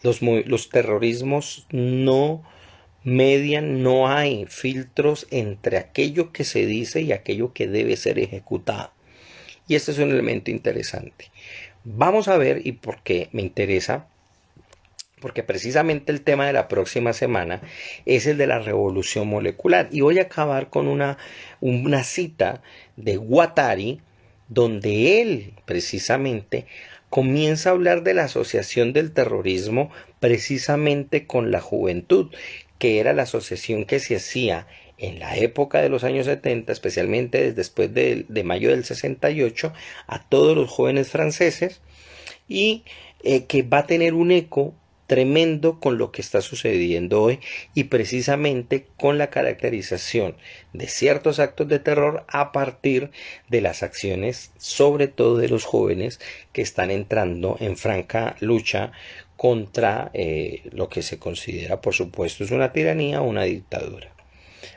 [SPEAKER 1] Los terrorismos no median, no hay filtros entre aquello que se dice y aquello que debe ser ejecutado. Y este es un elemento interesante. Vamos a ver, y por qué me interesa, porque precisamente el tema de la próxima semana es el de la revolución molecular. Y voy a acabar con una cita de Guattari, donde él precisamente comienza a hablar de la asociación del terrorismo precisamente con la juventud, que era la asociación que se hacía en la época de los años 70, especialmente después de mayo del 68, a todos los jóvenes franceses, y que va a tener un eco tremendo con lo que está sucediendo hoy y precisamente con la caracterización de ciertos actos de terror a partir de las acciones, sobre todo de los jóvenes que están entrando en franca lucha contra lo que se considera, por supuesto, es una tiranía o una dictadura.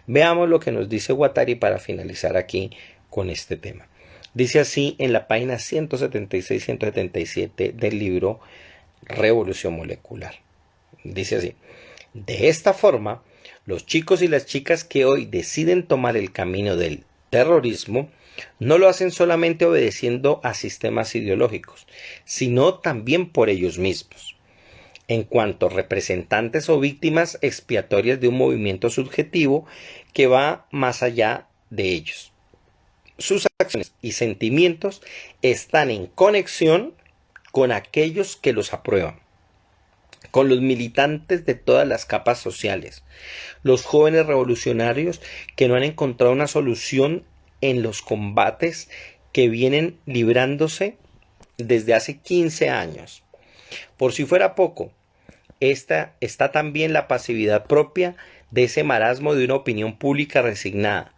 [SPEAKER 1] Veamos lo que nos dice Guattari para finalizar aquí con este tema. Dice así en la página 176-177 del libro Revolución Molecular. Dice así: de esta forma, los chicos y las chicas que hoy deciden tomar el camino del terrorismo no lo hacen solamente obedeciendo a sistemas ideológicos, sino también por ellos mismos, en cuanto representantes o víctimas expiatorias de un movimiento subjetivo que va más allá de ellos. Sus acciones y sentimientos están en conexión con aquellos que los aprueban, con los militantes de todas las capas sociales, los jóvenes revolucionarios que no han encontrado una solución en los combates que vienen librándose desde hace 15 años. Por si fuera poco, esta está también la pasividad propia de ese marasmo de una opinión pública resignada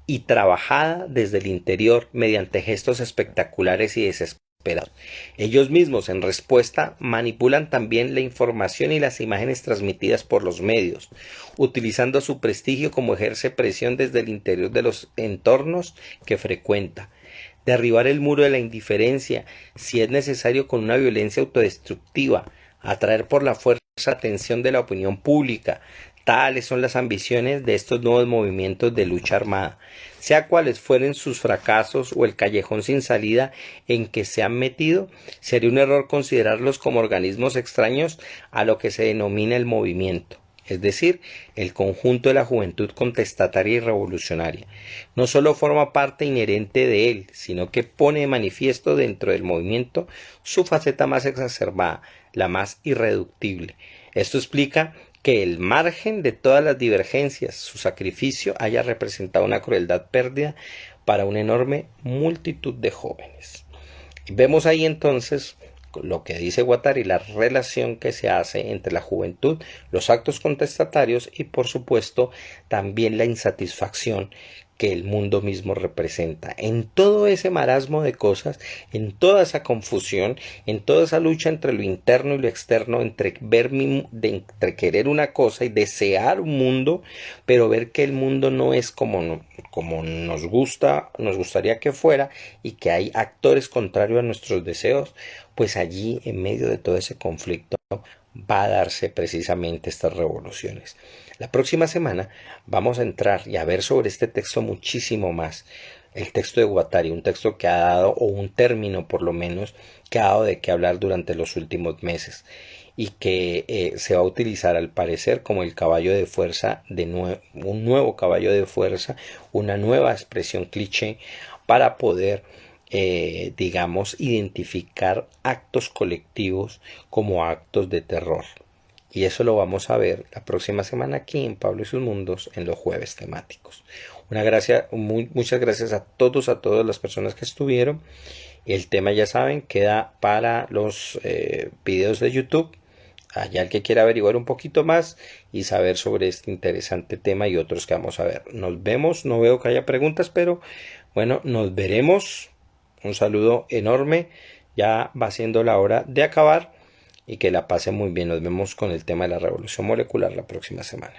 [SPEAKER 1] y trabajada desde el interior mediante gestos espectaculares y desesperados. Ellos mismos, en respuesta, manipulan también la información y las imágenes transmitidas por los medios, utilizando su prestigio como ejerce presión desde el interior de los entornos que frecuenta. Derribar el muro de la indiferencia, si es necesario con una violencia autodestructiva, atraer por la fuerza la atención de la opinión pública, Tales son las ambiciones de estos nuevos movimientos de lucha armada, sea cuales fueren sus fracasos o el callejón sin salida en que se han metido. Sería un error considerarlos como organismos extraños a lo que se denomina el movimiento, es decir, el conjunto de la juventud contestataria y revolucionaria. No solo forma parte inherente de él, sino que pone de manifiesto dentro del movimiento su faceta más exacerbada, la más irreductible. Esto explica que el margen de todas las divergencias, su sacrificio haya representado una crueldad pérdida para una enorme multitud de jóvenes. Vemos ahí entonces lo que dice Guattari, la relación que se hace entre la juventud, los actos contestatarios y por supuesto también la insatisfacción que el mundo mismo representa. En todo ese marasmo de cosas, en toda esa confusión, en toda esa lucha entre lo interno y lo externo, entre entre querer una cosa y desear un mundo, pero ver que el mundo no es como nos gustaría que fuera, y que hay actores contrarios a nuestros deseos, pues allí en medio de todo ese conflicto va a darse precisamente estas revoluciones. La próxima semana vamos a entrar y a ver sobre este texto muchísimo más. El texto de Guattari, un texto que ha dado, o un término por lo menos, que ha dado de qué hablar durante los últimos meses, y que se va a utilizar al parecer como el caballo de fuerza, un nuevo caballo de fuerza, una nueva expresión cliché para poder digamos, identificar actos colectivos como actos de terror. Y eso lo vamos a ver la próxima semana aquí en Pablo y sus Mundos, en los jueves temáticos. Muchas gracias a todas las personas que estuvieron. El tema, ya saben, queda para los videos de YouTube. Allá el que quiera averiguar un poquito más y saber sobre este interesante tema y otros que vamos a ver. Nos vemos, no veo que haya preguntas, pero bueno, nos veremos. Un saludo enorme, ya va siendo la hora de acabar y que la pasen muy bien. Nos vemos con el tema de la revolución molecular la próxima semana.